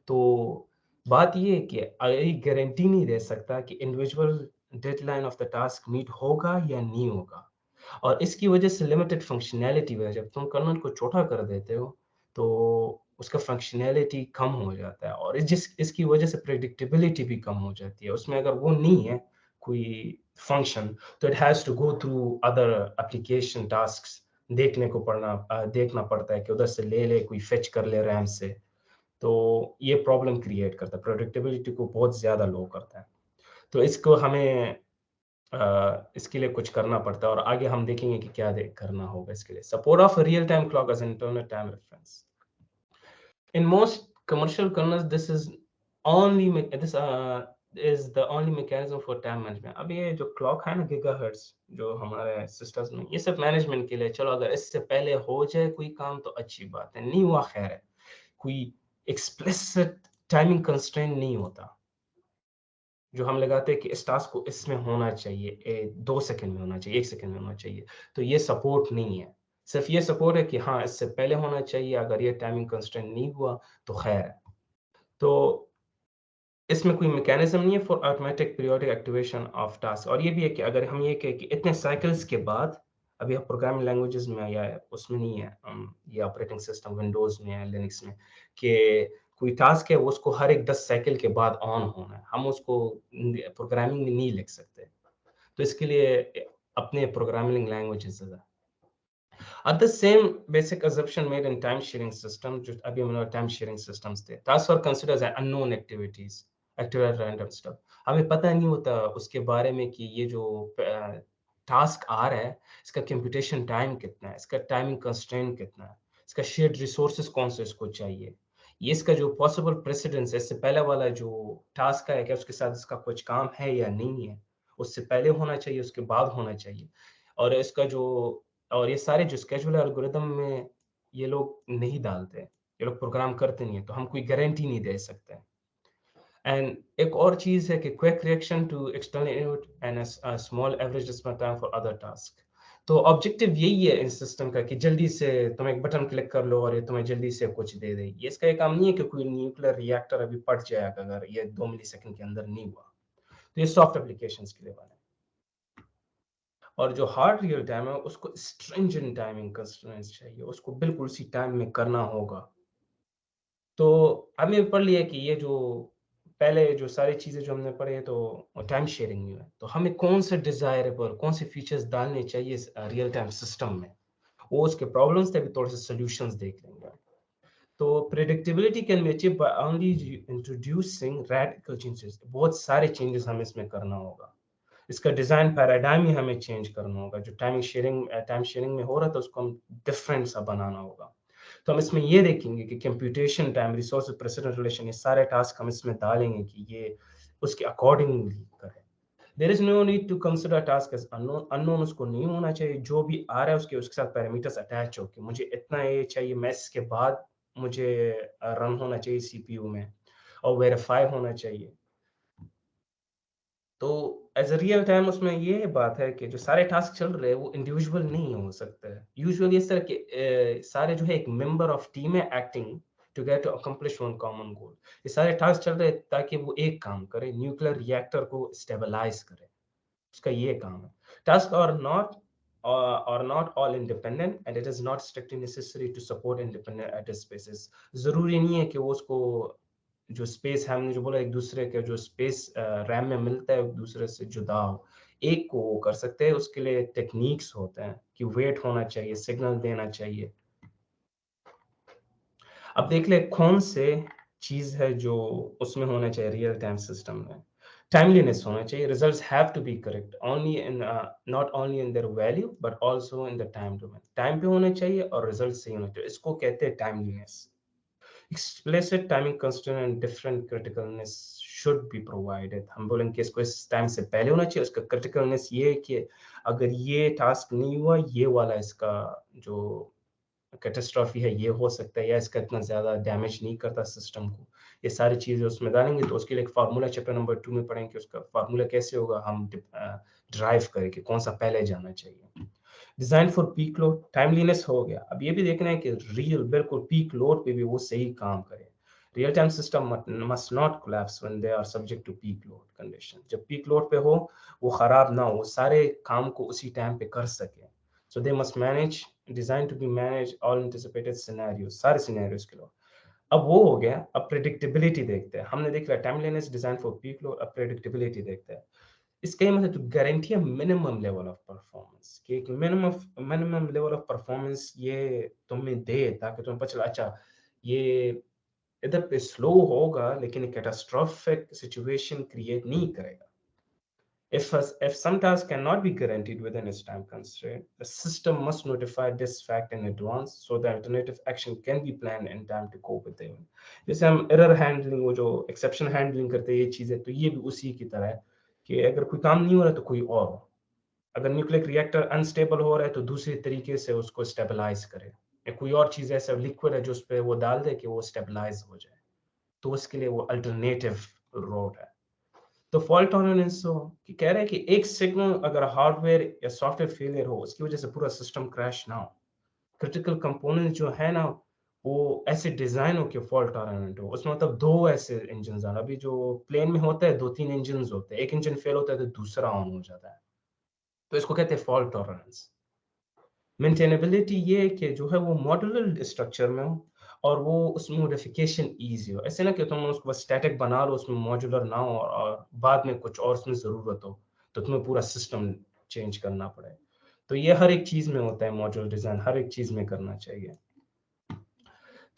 Speaker 1: तो बात ये है कि ये गारंटी नहीं दे सकता कि individual deadline of the task meet होगा या नहीं होगा। और इसकी वजह से लिमिटेड फंक्शनैलिटी वजह, जब तुम कर्नल को छोटा कर देते हो तो उसका फंक्शनैलिटी कम हो जाता है और इसकी वजह से प्रेडिक्टेबिलिटी भी कम हो जाती है। उसमें अगर वो नहीं है कोई फंक्शन, तो it has to go through other application tasks, देखना पड़ता है कि उधर से ले कोई फेच कर ले रैम से। तो ये प्रॉब्लम क्रिएट करता है, प्रेडिक्टेबिलिटी को बहुत ज़्यादा लो करता है। तो इसको हमें इसके लिए कुछ करना पड़ता है और आगे हम देखेंगे कि क्या करना होगा इसके लिए। Support of real time clock edge internal time reference. In most commercial kernels, this is only this is the only mechanism for time management. अब ये जो क्लॉक है ना गीगाहर्ट्ज जो हमारे सिस्टम्स में, ये सब मैनेजमेंट के लिए, चलो अगर इससे पहले हो जाए कोई काम तो अच्छी बात है, नहीं हुआ खैर है, कोई एक्सप्लिसिट टाइमिंग कंस्ट्रेंट नहीं होता जो हम लगाते हैं कि इस टास्क को इसमें होना चाहिए, 2 सेकंड में होना चाहिए, 1 सेकंड में होना चाहिए, तो ये सपोर्ट नहीं है। सिर्फ ये सपोर्ट है कि हाँ इससे पहले होना चाहिए, अगर ये टाइमिंग कंस्ट्रेंट नहीं हुआ तो खैर है। तो इसमें कोई मैकेनिज्म नहीं है for automatic periodic activation of task. और ये भी है कि अगर हम ये कहें कि इतने साइकिल्स के बाद, अभी आप प्रोग्रामिंग लैंग्वेजेस में या उसमें नहीं है, ये ऑपरेटिंग सिस्टम विंडोज में है, लिनक्स में, कि कोई टास्क है वो उसको हर एक 10 साइकिल के बाद ऑन होना है, हम उसको प्रोग्रामिंग में नहीं लिख सकते, तो इसके लिए अपने प्रोग्रामिंग लैंग्वेजेस है। Are the same basic assumption made in time sharing system, जो अभी हमने टाइम शेयरिंग सिस्टम्स थे, tasks are considered as unknown activities, active at random stuff, हमें पता नहीं होता उसके बारे में कि ये जो टास्क आ रहा है इसका कंप्यूटेशन टाइम कितना है, इसका टाइमिंग कंस्ट्रेंट कितना है, इसका शेयर्ड रिसोर्सेज कौन से इसको चाहिए, ये इसका जो पॉसिबल प्रेसिडेंस है, इससे पहले वाला जो टास्क है क्या उसके साथ इसका कुछ काम है या नहीं है, उससे पहले होना चाहिए उसके बाद होना चाहिए, और इसका जो, और ये सारे जो स्केड्यूलर एल्गोरिदम में ये लोग नहीं डालते, ये लोग प्रोग्राम करते नहीं है, तो हम कोई गारंटी नहीं दे सकते। एंड एक और चीज है कि quick reaction to external input and small average response time for other task. तो ऑब्जेक्टिव यही है इस सिस्टम का कि जल्दी से तुम एक बटन क्लिक कर लो और ये तुम्हें जल्दी से कुछ दे दे। ये इसका ये काम नहीं है कि कोई न्यूक्लियर रिएक्टर अभी फट जाएगा अगर ये 2 मिलीसेकंड के अंदर नहीं हुआ। तो ये सॉफ्ट एप्लीकेशंस के लिए बना है। और जो हार्ड रियल टाइम है उसको स्ट्रिंजेंट टाइमिंग कंस्ट्रेंट्स चाहिए, उसको बिल्कुल उसी टाइम में करना होगा। तो हमने पढ़ लिया कि ये जो पहले जो सारी चीज़ें जो हमने पढ़ी है तो टाइम शेयरिंग में है, तो हमें कौन से डिज़ायरेबल कौन से फीचर्स डालने चाहिए इस रियल टाइम सिस्टम में, वो उसके प्रॉब्लम्स थे, अभी थोड़े से सॉल्यूशंस देख लेंगे। तो predictability can be achieved by only introducing radical changes, बहुत सारे चेंजेस हमें इसमें करना होगा। इसका डिज़ाइन पैराडाइम ही हमें चेंज करना होगा, जो टाइम शेयरिंग में हो रहा था उसको हम डिफरेंट सा बनाना होगा। तो हम इसमें ये देखेंगे कि computation time, resource president relation, ये सारे टास्क हम इसमें डालेंगे कि ये उसके अकॉर्डिंगली करें। There is no need to consider task as unknown, unknown उसको नहीं होना चाहिए, जो भी आ रहा है उसके साथ पैरामीटर्स अटैच हो कि मुझे इतना ये चाहिए, मैथ्स के बाद मुझे रन होना चाहिए सीपीयू में और वेरीफाई होना चाहिए। तो एज अ रियल टाइम उसमें ये बात है कि जो सारे टास्क चल रहे हैं वो इंडिविजुअल नहीं हो सकते हैं। यूजुअली इस तरह के सारे जो है एक मेंबर ऑफ टीम है acting together to accomplish one common goal. ये सारे टास्क चल रहे हैं ताकि वो एक काम करे, न्यूक्लियर रिएक्टर को स्टेबलाइज करे, उसका ये काम है। टास्क और not all independent and it is not strictly necessary to support independent at spaces. जरूरी नहीं है कि वो उसको जो स्पेस है, हमने जो बोला एक दूसरे के जो स्पेस रैम में मिलता है एक दूसरे से जुदा हो, एक को वो कर सकते हैं। उसके लिए टेक्निक्स होते हैं कि वेट होना चाहिए, सिग्नल देना चाहिए। अब देख ले कौन से चीज है जो उसमें होना चाहिए रियल टाइम सिस्टम में। टाइमलीनेस होना चाहिए, results have to be correct only in, not only in their value but also in the time domain. Time पे होने चाहिए और रिजल्ट सही होना चाहिए, इसको कहते हैं timeliness. explicit timing constraint and different criticalness should be provided। हम बोलेंगे कि इसको इस टाइम से पहले होना चाहिए। उसका क्रिटिकलनेस ये है कि अगर ये टास्क नहीं हुआ, ये वाला इसका जो कैटास्ट्रॉफी है ये हो सकता है, या इसका इतना ज़्यादा डैमेज नहीं करता सिस्टम को। ये सारी चीज़ें उसमें डालेंगे तो उसके लिए एक फार्मूला चैप्टर नंबर 2 में पढ़ेंगे कि उसका फार्मूला कैसे होगा, हम ड्राइव करें कि कौन सा पहले जाना चाहिए। Design for peak load, timeliness हो गया। अब ये भी देखना है कि रियल बिल्कुल पीक लोड पे भी वो सही काम करे। Real time system must not collapse when they are subject to peak load condition. जब पीक लोड पे हो वो खराब ना हो, वो सारे काम को उसी टाइम पे कर सके। So they must manage, design to be manage all anticipated scenarios, सारे सिनेरियोस के लिए। अब वो हो गया। अब प्रेडिक्टेबिलिटी देखते हैं। हमने देख लिया timeliness, design for peak load, अब प्रेडिक्टेबिलिटी देखते हैं। इसका ये मतलब to guarantee a minimum level of performance, कि एक minimum level of performance ये तुम्हें दे ताकि तुम्हें पता चला अच्छा ये इधर पे स्लो होगा लेकिन कैटास्ट्रोफिक सिचुएशन क्रिएट नहीं करेगा। If some task cannot be guaranteed within its time constraint, the system must notify this fact in advance so the alternative action can be planned in time to cope with the event. जैसे हम error handling, वो जो exception handling करते हैं, ये चीज़ है, तो ये भी उसी की तरह है कि अगर कोई काम नहीं हो रहा तो कोई और हो। अगर न्यूक्लियर रिएक्टर अनस्टेबल हो रहा है तो दूसरे तरीके से उसको स्टेबलाइज करे, या कोई और चीज़ ऐसा लिक्विड है जो उस पर वो डाल दे कि वो स्टेबलाइज हो जाए, तो उसके लिए वो अल्टरनेटिव रोड है। तो फॉल्ट टॉलरेंस हो कि कह रहे हैं कि एक सिग्नल अगर हार्डवेयर या सॉफ्टवेयर फेलियर हो, उसकी वजह से पूरा सिस्टम क्रैश ना हो। क्रिटिकल कंपोनेंट जो है ना, वो ऐसे डिजाइन हो कि फॉल्ट टॉलरेंट हो। उसमें मतलब दो ऐसे इंजन आना, अभी जो प्लेन में होता है 2-3 इंजन होते हैं, एक इंजन फेल होता है तो दूसरा ऑन हो जाता है, तो इसको कहते हैं फॉल्ट टॉलरेंस। मेंटेनेबिलिटी ये है कि जो है वो मॉड्यूलर स्ट्रक्चर में हो और वो उसमें मॉडिफिकेशन ईजी हो। ऐसे ना कि तुम उसको बस स्टैटिक बना लो, उसमें मॉड्यूलर ना हो और बाद में कुछ और उसमें ज़रूरत हो तो तुम्हें पूरा सिस्टम चेंज करना पड़े। तो ये हर एक चीज़ में होता है, मॉड्यूलर डिज़ाइन हर एक चीज़ में करना चाहिए।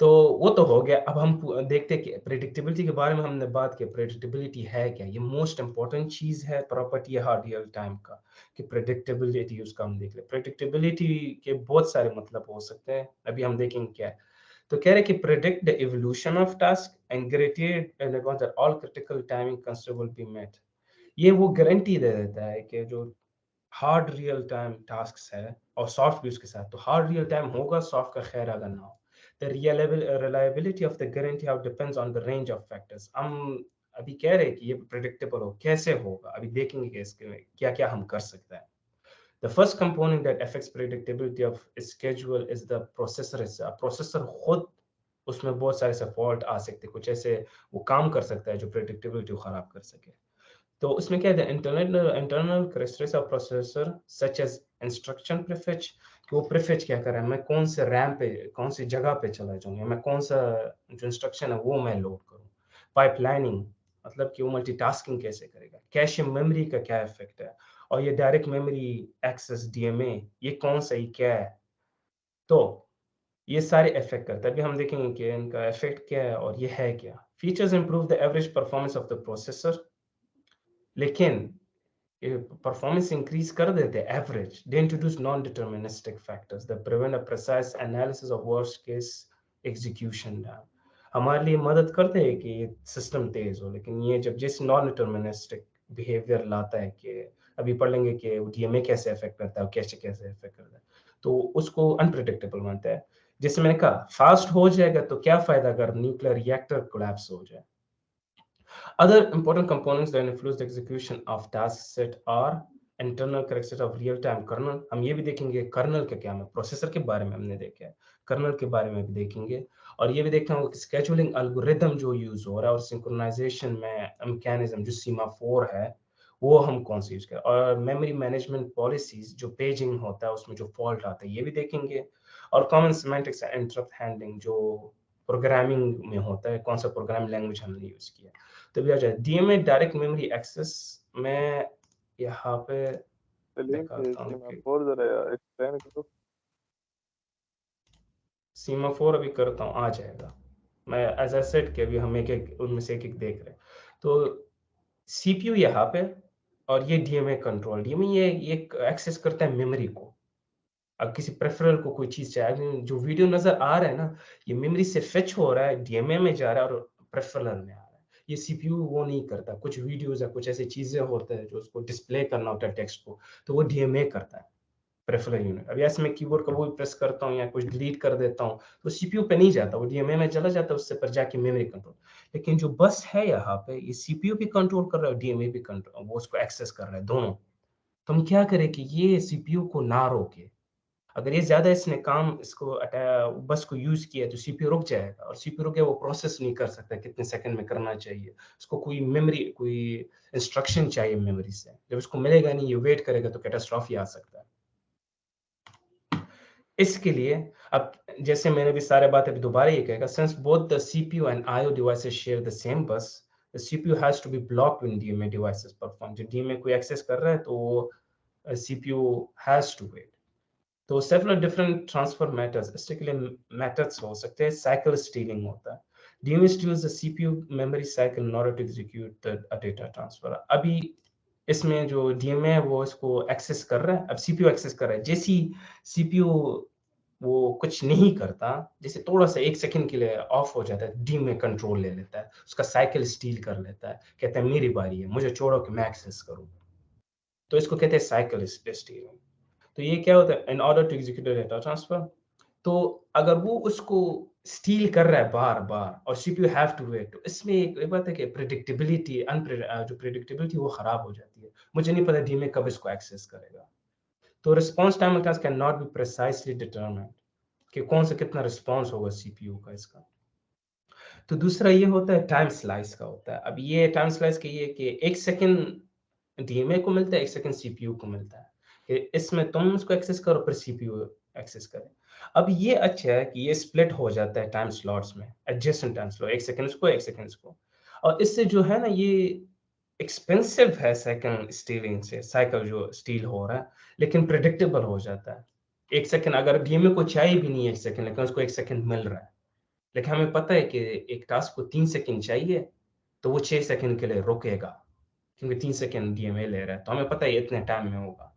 Speaker 1: तो वो तो हो गया। अब हम देखते हैं कि प्रेडिक्टेबिलिटी के बारे में हमने बात की। प्रेडिक्टेबिलिटी है क्या? ये मोस्ट इंपॉर्टेंट चीज़ है प्रॉपर्टी है रियल टाइम का, कि प्रेडिक्टेबिलिटी उसका हम देख ले। प्रेडिक्टेबिलिटी के बहुत सारे मतलब हो सकते हैं, अभी हम देखेंगे क्या है। तो कह रहे हैं कि predict the evolution of task and guarantee that all critical timing constraint will be met. ये वो गारंटी दे देता है कि जो हार्ड रियल टाइम टास्क है और सॉफ्ट भी उसके साथ, तो हार्ड रियल टाइम होगा, सॉफ्ट का खैर अगर ना हो। The reliability of the guarantee how depends on the range of factors। हम अभी कह रहे हैं कि ये प्रेडिक्टेबल हो, कैसे होगा अभी देखेंगे कि इसके में क्या क्या हम कर सकते हैं। The first component that affects predictability of schedule is the processor itself। Processor खुद, उसमें बहुत सारे से फॉल्ट आ सकते हैं, कुछ ऐसे वो काम कर सकता है जो प्रेडिक्टेबिलिटी को खराब कर सके। तो उसमें क्या है, internal characteristics of processor such as instruction prefetch, कि वो प्रीफेच क्या कर रहा है, मैं कौन से रैम पे कौन सी जगह पे चला जाऊँ, मैं कौन सा जो इंस्ट्रक्शन है वो मैं लोड करूँ। पाइपलाइनिंग मतलब कि वो मल्टीटास्किंग कैसे करेगा। कैश मेमोरी का क्या इफेक्ट है, और ये डायरेक्ट मेमोरी एक्सेस डीएमए ये कौन सा ही क्या है। तो ये सारे इफेक्ट करता है। अभी हम देखेंगे कि इनका इफेक्ट क्या है और ये है क्या। Features improve the average performance of the processor, लेकिन performance increase कर देते average। They introduce non-deterministic factors that prevent a precise analysis of worst case execution। हमारे लिए मदद करते हैं कि सिस्टम तेज हो, लेकिन ये जब जैसे नॉन डिटर्मिनिस्टिक बिहेवियर लाता है कि अभी पढ़ लेंगे कि डीएमए कैसे अफेक्ट करता है और कैसे कैसे अफेक्ट करता है, तो उसको अनप्रिडिक्टेबल मानता है। जैसे मैंने कहा फास्ट हो जाएगा तो क्या फायदा अगर न्यूक्लियर रिएक्टर कोलैप्स हो जाए। Other important components that influence the execution of task set are internal characteristics of real-time kernel। हम ये भी देखेंगे कर्नल का क्या है, प्रोसेसर के बारे में हमने देखा है, कर्नल के बारे में भी देखेंगे। और ये भी देखना होगा कि स्केड्यूलिंग एल्गोरिदम जो यूज हो रहा है और सिंक्रोनाइजेशन में मैकेनिज्म जो सीमाफोर है वो हम कौन सी यूज करें, और मेमोरी मैनेजमेंट पॉलिसीज जो पेजिंग होता है उसमें जो फॉल्ट आता है ये भी देखेंगे। और कॉमन सिमेंटिक्स इंटरप्ट हैंडलिंग जो प्रोग्रामिंग में होता है, कौन सा प्रोग्रामिंग लैंग्वेज हमने यूज किया। तो भी आ जाए डीएमए डायरेक्ट मेमोरी एक्सेस। मैं यहाँ पे
Speaker 4: सलीम
Speaker 1: दिखाता हूँ कि
Speaker 4: सीमाफोर जरा एक्सप्लेन करो।
Speaker 1: सीमाफोर अभी करता हूँ, आ जाएगा। मैं एज आई सेड कि अभी हम एक एक उनमें से एक एक देख रहे हैं। तो सीपीयू यहाँ पे और ये डीएमए कंट्रोल। डीएमए ये एक्सेस करता है मेमोरी को। अब किसी प्रेफरल को कोई चीज चाहिए, जो वीडियो नजर आ रहा है ना, ये मेमोरी से फेच हो रहा है, डीएमए में जा रहा है और प्रेफरल में आ रहा है। ये सीपीयू वो नहीं करता। कुछ वीडियोस या कुछ ऐसी चीजें होते हैं जो उसको डिस्प्ले करना होता है टेक्स्ट को, तो वो डीएमए करता है प्रेफरल यूनिट। अब ऐसे मैं कीबोर्ड का वो भी प्रेस करता हूँ या कुछ डिलीट कर देता हूँ तो सीपीयू पे नहीं जाता, वो डीएमए में चला जाता है, उससे पर जाके मेमोरी कंट्रोल। लेकिन जो बस है यहाँ पे, ये सीपीयू भी कंट्रोल कर रहा है, डीएमए भी कंट्रोल, वो उसको एक्सेस कर रहा है दोनों। तो हम क्या करें कि ये सीपीयू को ना रोके। अगर ये ज्यादा इसने काम इसको बस को यूज किया तो सीपीयू रुक जाएगा, और सीपीयू रुक गया वो प्रोसेस नहीं कर सकता कितने सेकंड में करना चाहिए। उसको कोई मेमोरी कोई इंस्ट्रक्शन चाहिए मेमोरी से, जब उसको मिलेगा नहीं, ये वेट करेगा तो कैटास्ट्रॉफी आ सकता है। इसके लिए अब जैसे मैंने भी सारे बात अभी दोबारा ये कहेगा, since both the CPU and IO devices share the same bus, the CPU has to be blocked when DMA devices perform. जब डीएमए कोई एक्सेस कर रहा है तो सीपीयू हैज टू वेट। तो सेवरल डिफरेंट ट्रांसफर मेथड्स, इसके लिए methods हो सकते हैं। साइकिल स्टीलिंग होता है, DMA steals the CPU memory cycle in order to execute the data transfer. अभी इसमें जो डीएमए है वो इसको एक्सेस कर रहा है, अब सीपीयू एक्सेस कर रहा है। जैसे ही सीपीयू वो कुछ नहीं करता, जैसे थोड़ा-सा 1 सेकंड के लिए ऑफ हो जाता है, डीएमए कंट्रोल ले लेता है, उसका साइकिल स्टील कर लेता है, कहता है मेरी बारी है, मुझे छोड़ो कि मैं एक्सेस करूँ। तो इसको कहते हैं साइकिल स्टीलिंग। तो ये क्या होता है, in order to execute data transfer, तो अगर वो उसको स्टील कर रहा है बार-बार और सीपीयू हैव टू वेट, तो इसमें एक बात है कि प्रेडिक्टेबिलिटी जो प्रेडिक्टेबिलिटी वो खराब हो जाती है। मुझे नहीं पता डीएमए कब इसको एक्सेस करेगा। तो response time task can not be precisely determined कि कौन सा कितना रिस्पॉन्स होगा सीपीयू का इसका। तो दूसरा ये होता है टाइम स्लाइस का होता है। अब ये टाइम स्लाइस का ये कि 1 सेकंड डीएमए को मिलता है, 1 सेकंड सीपीयू को मिलता है। कि इसमें तुम उसको एक्सेस करो फिर सीपीयू एक्सेस करे। अब ये अच्छा है कि ये स्प्लिट हो जाता है टाइम स्लॉट्स में, एडजेसेंट टाइम स्लॉट, 1 सेकंड इसको, 1 सेकंड इसको। और इससे जो है ना ये एक्सपेंसिव है सेकंड स्टीलिंग से, साइकिल जो स्टील हो रहा है, लेकिन प्रेडिक्टेबल हो जाता है। 1 सेकंड अगर डीएमए को चाहिए भी नहीं 1 सेकंड, लेकिन उसको 1 सेकंड मिल रहा है। लेकिन हमें पता है कि एक टास्क को 3 सेकंड चाहिए, तो वो 6 सेकंड के लिए रुकेगा, क्योंकि 3 सेकंड डीएमए ले रहा है, तो हमें पता है ये इतने टाइम में होगा।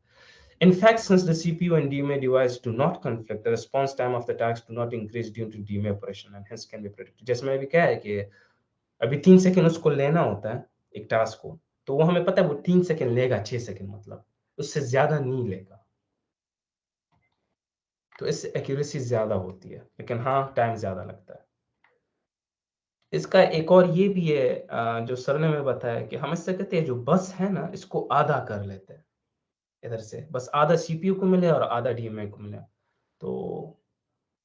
Speaker 1: In fact, since the CPU and DMA device do not conflict, the response time of the task do not increase due to DMA operation and hence can be predicted. जैसे मैंने अभी कहा है कि अभी 3 सेकंड उसको लेना होता है एक टास्क को, तो वो हमें पता है वो 3 सेकंड लेगा, 6 सेकंड मतलब, उससे ज़्यादा नहीं लेगा। तो इससे एक्यूरेसी ज़्यादा होती है, लेकिन हाँ, टाइम ज़्यादा लगता है। इसका एक और ये भी है जो सर ने हमें बताया कि हम इससे कहते हैं जो बस है ना, इसको आधा कर लेते हैं इधर से, बस आधा सीपीयू को मिले और आधा डीएमए को मिले। तो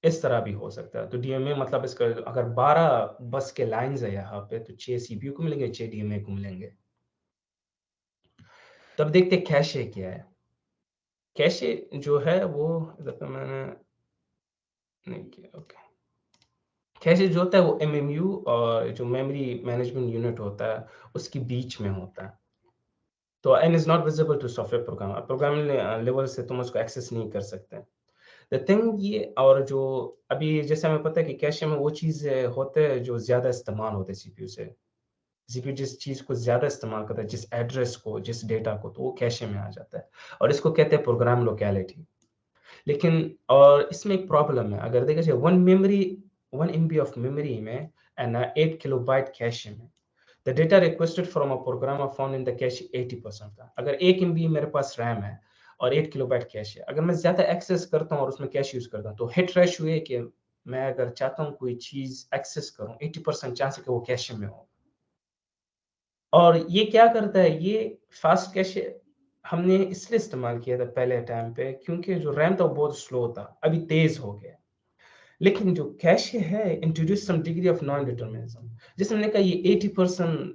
Speaker 1: इस तरह भी हो सकता है। तो डीएमए मतलब इसका अगर 12 बस के लाइन्स है यहाँ पे, तो 6 सीपीयू को मिलेंगे, 6 डीएमए को मिलेंगे। तब देखते हैं कैशे क्या है। कैशे जो है वो इधर पे मैंने नहीं किया, ओके। कैशे जो होता है वो एमएमयू और जो मेमोरी मैनेजमेंट यूनिट होता है, उसके बीच में होता है। तो and is not visible to software program. Programming level से तुम उसको एक्सेस नहीं कर सकते। द थिंग ये, और जो अभी जैसे हमें पता है कि कैशे में वो चीज़ होते हैं जो ज़्यादा इस्तेमाल होते हैं सीपीयू से। सीपीयू जिस चीज़ को ज़्यादा इस्तेमाल करता है, जिस एड्रेस को, जिस डेटा को, तो वो कैशे में आ जाता है और इसको कहते हैं प्रोग्राम लोकेलिटी। लेकिन और इसमें एक प्रॉब्लम है, अगर देखा जाए 1 एमबी ऑफ मेमोरी में एंड 8 किलोबाइट कैशे में, the data requested from a programmer found in the cache 80% था। अगर 1 एमबी मेरे पास रैम है और 8 किलोबाइट कैशे है, अगर मैं ज़्यादा एक्सेस करता हूँ और उसमें कैशे यूज़ करता हूँ, तो हिट रेशियो ये है कि मैं अगर चाहता हूँ कोई चीज़ एक्सेस करूँ, 80% चांस है कि वो कैशे में हो। और ये क्या करता है, ये फास्ट कैशे हमने इसलिए इस्तेमाल किया था पहले टाइम पे, क्योंकि जो रैम था वो बहुत स्लो था, अभी तेज़ हो गया। लेकिन जो कैशे है introduce some degree of non determinism. जैसे मैंने कहा ये 80%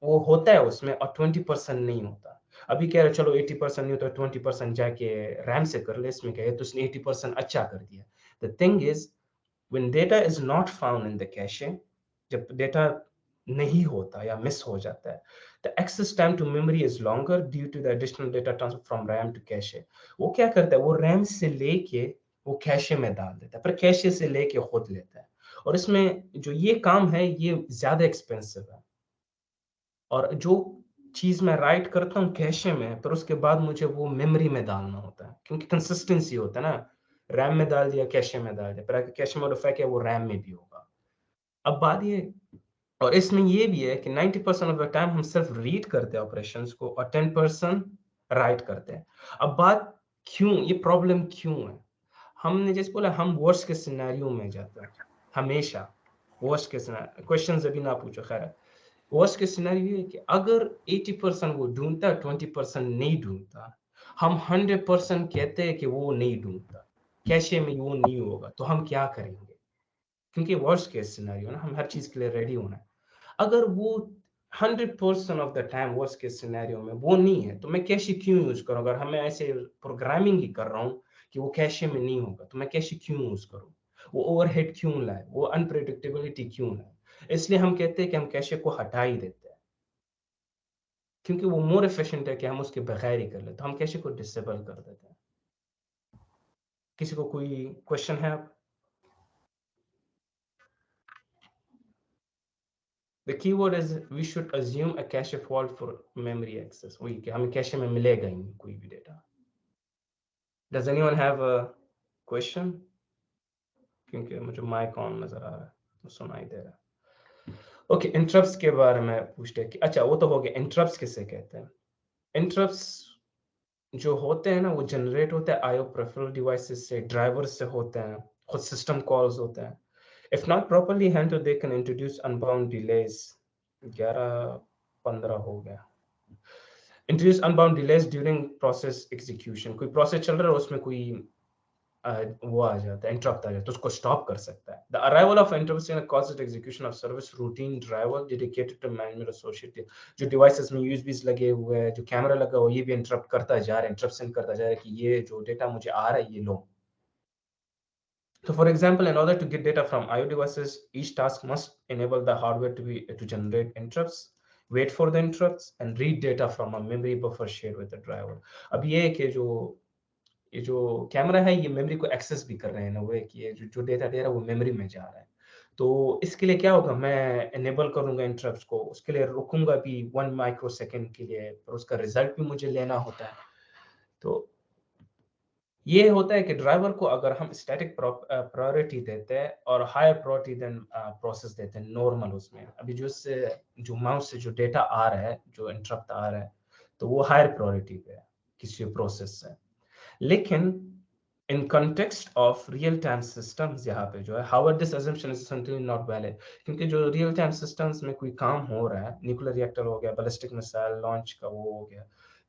Speaker 1: वो होता है उसमें और 20% नहीं होता। अभी कह रहे चलो 80% नहीं होता, 20% जाके रैम से कर ले, इसमें क्या है, तो उसने 80% अच्छा कर दिया। The thing is when data is not found in the cache, जब डेटा नहीं होता या मिस हो जाता है, the access time to memory is longer due to the additional data transfer from RAM to cache. वो क्या करता है, वो रैम से लेके वो कैशे में डाल देता है, फिर कैशे से लेके खुद लेता है। और इसमें जो ये काम है, ये ज़्यादा एक्सपेंसिव है। और जो चीज़ मैं राइट करता हूँ कैशे में, फिर उसके बाद मुझे वो मेमोरी में डालना होता है, क्योंकि कंसिस्टेंसी होता है ना, रैम में डाल दिया, कैशे में डाल दिया, फिर अगर कैशे मॉडिफाई किया, वो रैम में भी होगा। अब बात ये, और इसमें ये भी है कि 90% ऑफ द टाइम हम सिर्फ रीड करते हैं ऑपरेशंस को और 10% राइट करते हैं। अब बात क्यों, ये प्रॉब्लम क्यों है? हमने जैसे बोला हम वर्स्ट के सिनेरियो में जाते हैं हमेशा। वर्स्ट के सिनेरियो, क्वेश्चंस अभी ना पूछो, खैर है। वर्स्ट के सिनेरियो ये है कि अगर 80% वो ढूंढता है, 20% नहीं ढूंढता, हम 100% कहते हैं कि वो नहीं ढूंढता, कैशे में वो नहीं होगा, तो हम क्या करेंगे? क्योंकि वर्स्ट केस सिनेरियो ना, हम हर चीज के लिए रेडी होना है। अगर वो 100% of the time worst case scenario में वो नहीं है, तो मैं कैशे क्यों यूज करूं? अगर हमें ऐसे प्रोग्रामिंग ही कर रहा हूं कि वो कैशे में नहीं होगा, तो मैं कैशे क्यों यूज करूं? वो ओवरहेड क्यों लाए? वो अनप्रेडिक्टेबिलिटी क्यों लाए? इसलिए हम कहते हैं कि हम कैशे को हटा ही देते हैं, क्योंकि वो मोर एफिशिएंट है कि हम उसके बगैर ही कर लेते हैं, तो हम कैशे को डिसेबल कर देते हैं। किसी को कोई क्वेश्चन है? आप The keyword is we should assume a cache fault for memory access. वही कि हमें कैशे में मिलेगा ही नहीं कोई भी data. Does anyone have a question? क्योंकि मुझे माइक ऑन नजर आ रहा है तो सुनाई दे रहा है. ओके, इंटरप्ट्स के बारे में पूछते हैं कि अच्छा वो तो हो गया. इंटरप्ट्स किसे कहते हैं? इंटरप्ट्स जो होते हैं ना वो जनरेट होते हैं आईओ प्रेफरल डिवाइसेस से, ड्राइवर्स से होते हैं, खुद सिस्टम कॉल्स होते हैं. If not properly handled they can introduce unbound delays. 11:15 हो गया. Introduce unbound delays during process execution. कोई प्रोसेस चल रहा है उसमें कोई वो आ जाता है, इंटरप्ट आ जाता है, तो उसको स्टॉप कर सकता है. The arrival of interrupts in causes execution of service routine driver dedicated to management associated. जो डिवाइसेस में यूएसबीज लगे हुए हैं, जो कैमरा लगा हुआ है, ये भी इंटरप्ट करता जा रहा है, इंटरप्ट सेंड करता जा रहा है कि ये जो डेटा मुझे आ रहा है ये लो. So for example, in order to get data from IO devices, each task must enable the hardware to generate interrupts, wait for the interrupts, and read data from a memory buffer shared with the driver. अब ये है कि ये जो camera है ये memory को access भी कर रहे हैं ना, वो कि ये जो डेटा दे रहा है वो मेमोरी में जा रहा है. तो इसके लिए क्या होगा, मैं एनेबल करूंगा इंटरप्ट्स को, उसके लिए रुकूंगा भी 1 माइक्रोसेकंड के लिए, पर उसका रिजल्ट भी मुझे लेना होता है. तो ये होता है कि ड्राइवर को अगर हम स्टैटिक प्रायोरिटी देते हैं और हायर प्रायोरिटी देन प्रोसेस देते हैं नॉर्मल, उसमें अभी जो माउस से जो डेटा आ रहा है, जो इंटरप्ट आ रहा है, तो वो हायर प्रायोरिटी पे है किसी प्रोसेस से. लेकिन in context of real time systems यहाँ पे जो है, however this assumption is certainly not valid. क्योंकि जो रियल टाइम सिस्टम्स में कोई काम हो रहा है, न्यूक्लियर रिएक्टर हो गया, बैलिस्टिक मिसाइल लॉन्च का वो हो गया,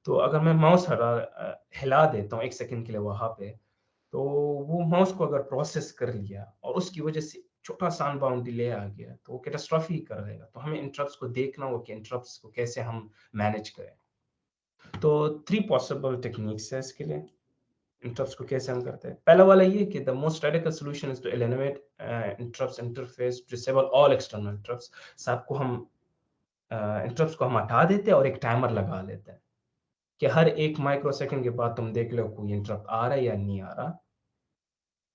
Speaker 1: तो अगर मैं माउस हिला देता हूँ 1 सेकंड के लिए वहां पे, तो वो माउस को अगर प्रोसेस कर लिया और उसकी वजह से छोटा सा अनबाउंड डिले आ गया, तो वो कैटास्ट्रॉफी कर देगा. तो हमें इंटरप्ट्स को देखना होगा कि इंटरप्ट्स को कैसे हम मैनेज करें. तो 3 पॉसिबल टेक्निक्स है इसके लिए, इंटरप्ट्स को कैसे हम करते हैं. पहला वाला ये कि the most radical solution is to eliminate interrupts interface, disable all external interrupts. सबको हम इंटरप्ट्स को हम हटा देते हैं और एक टाइमर लगा लेते हैं कि हर 1 माइक्रोसेकंड के बाद तुम देख लो कोई इंटरप्ट आ रहा है या नहीं आ रहा.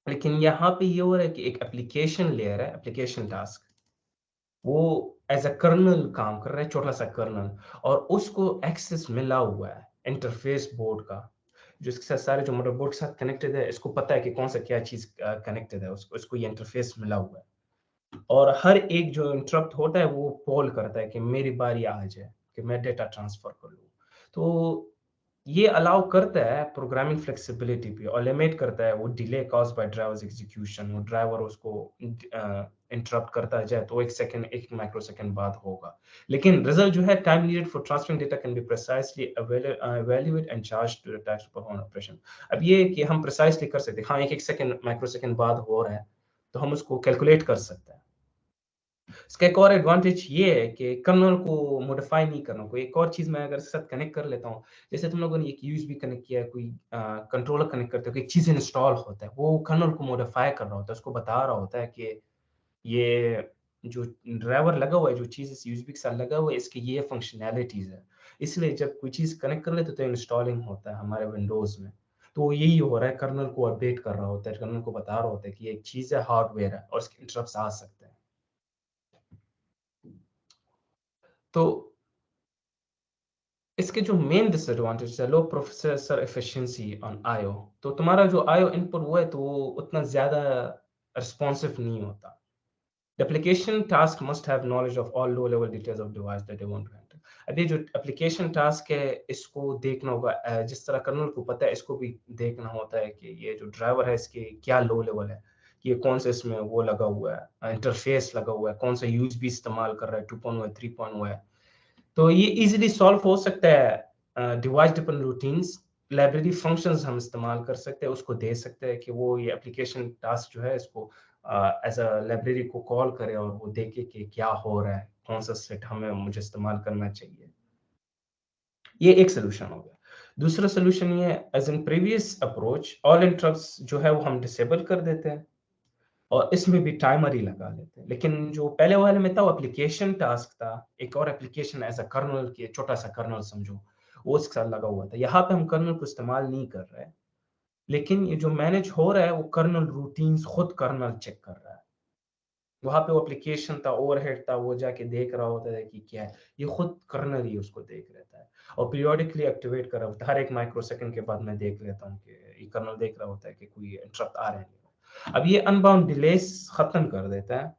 Speaker 1: लेकिन यहाँ पे ये हो रहा है कि एक एप्लीकेशन लेयर है, एप्लीकेशन टास्क, वो एज अ कर्नल काम कर रहा है, छोटा सा कर्नल, और उसको एक्सेस मिला हुआ है इंटरफेस बोर्ड का, जो इसके साथ सारे जो मदरबोर्ड के साथ कनेक्टेड है, इसको पता है कि कौन सा क्या चीज कनेक्टेड है, उसको ये इंटरफेस मिला हुआ है. और हर एक जो इंटरप्ट होता है वो कॉल करता है कि मेरी बारी आ जाए कि मैं डेटा ट्रांसफर कर लूँ. तो ये अलाउ करता है प्रोग्रामिंग फ्लेक्सिबिलिटी भी, और लिमिट करता है वो delay cause by drivers execution. वो ड्राइवर उसको इंटरप्ट करता जाए तो 1 सेकंड 1 माइक्रोसेकंड बाद होगा. लेकिन रिजल्ट जो है, time needed for transferring data can be precisely evaluate and charge to the task to perform operation. अब ये कि हम प्रिसाइसली कर सकते हैं, हाँ 1 सेकंड माइक्रोसेकंड बाद हो रहा है तो हम उसको कैलकुलेट कर सकते हैं. इसका एक और एडवांटेज ये है कि कर्नल को मॉडिफाई नहीं करना. कोई एक और चीज मैं अगर इसके साथ कनेक्ट कर लेता हूँ, जैसे तुम लोगों ने एक यूएसबी कनेक्ट किया है, कोई कंट्रोलर कनेक्ट करते हो, कोई चीज इंस्टॉल होता है, वो कर्नल को मॉडिफाई कर रहा होता है, उसको बता रहा होता है कि ये जो ड्राइवर लगा हुआ है, जो चीज इस यूएसबी के साथ लगा हुआ है, इसकी ये फंक्शनैलिटीज है. इसलिए जब कोई चीज कनेक्ट कर लेते तो इंस्टॉलिंग होता है हमारे विंडोज में, तो यही हो रहा है, कर्नल को अपडेट कर रहा होता है, कर्नल को बता रहा होता है कि ये एक चीज है, हार्डवेयर है, और इसके इंटरप्ट्स आ सकते हैं. तो इसके जो मेन डिसएडवांटेज है, लो प्रोसेसर एफिशिएंसी ऑन आईओ. तो तुम्हारा जो आईओ इनपुट वो है तो वो उतना ज्यादा रिस्पॉन्सिव नहीं होता. The application task must have knowledge of all low-level details of device that they want to handle. अभी जो application task है, इसको देखना होगा, जिस तरह कर्नल को पता है, इसको भी देखना होता है कि ये जो ड्राइवर है इसके क्या लो लेवल है, कि ये कौन सा इसमें वो लगा हुआ है, इंटरफेस लगा हुआ है, कौन सा यूएसबी इस्तेमाल कर रहा है, 2.1 है, 3.1 है. तो ये इजीली सॉल्व हो सकता है. Device dependent routines, library functions हम इस्तेमाल कर सकते हैं, उसको दे सकते हैं कि वो ये एप्लीकेशन टास्क जो है इसको एज अ लाइब्रेरी को कॉल करे और वो देखे कि क्या हो रहा है, कौन सा सेट हमें मुझे इस्तेमाल करना चाहिए. ये एक सोल्यूशन हो गया. दूसरा सोल्यूशन ये, as in previous approach, all interrupts जो है वो हम डिसेबल कर देते हैं और इसमें भी टाइमर ही लगा लेते हैं. लेकिन जो पहले वाले में था वो एप्लीकेशन टास्क था, एक और एप्लीकेशन एज अ कर्नल के, छोटा सा कर्नल समझो, वो उसके साथ लगा हुआ था. यहाँ पे हम कर्नल को इस्तेमाल नहीं कर रहे हैं, लेकिन ये जो मैनेज हो रहा है वो कर्नल रूटीन्स खुद कर्नल चेक कर रहा है. वहां पे वो एप्लीकेशन था, ओवरहेड था, वो जाके देख रहा होता है कि क्या है, ये खुद कर्नल ही उसको देख रहता है और पीरियोडिकली एक्टिवेट कर रहा होता है। हर एक माइक्रोसेकंड के बाद मैं देख लेता हूँ कि ये कर्नल देख रहा होता है कि कोई इंटरप्ट आ रहे हैं। अब ये अनबाउंड डिलेस खत्म कर देता है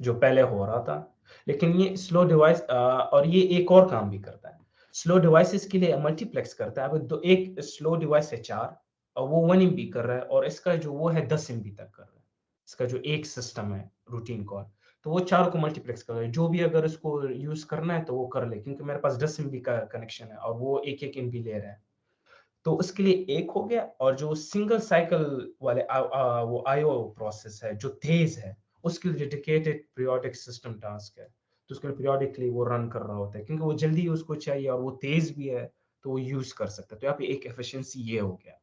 Speaker 1: जो पहले हो रहा था, लेकिन ये स्लो डिवाइस और ये एक और काम भी करता है, स्लो डिवाइसेस के लिए मल्टीप्लेक्स करता है। अब एक स्लो डिवाइस है 4 और वो 1 MB कर रहा है, और इसका जो वो है 10 MB तक कर रहा है, इसका जो एक सिस्टम है रूटीन कॉल, तो वो 4 को मल्टीप्लेक्स कर रहा है। जो भी अगर इसको यूज करना है तो वो कर ले, क्योंकि मेरे पास 10 MB का कनेक्शन है और वो एक MB ले रहा है, तो उसके लिए एक हो गया। और जो सिंगल साइकिल वाले वो आईओ प्रोसेस है जो तेज है, उसके लिए डेडिकेटेड पीरियोडिक सिस्टम टास्क है, तो उसके लिए पीरियोडिकली वो रन कर रहा होता है, क्योंकि वो जल्दी उसको चाहिए और वो तेज भी है, तो वो यूज कर सकता है। तो यहाँ पे एक एफिशिएंसी ये हो गया।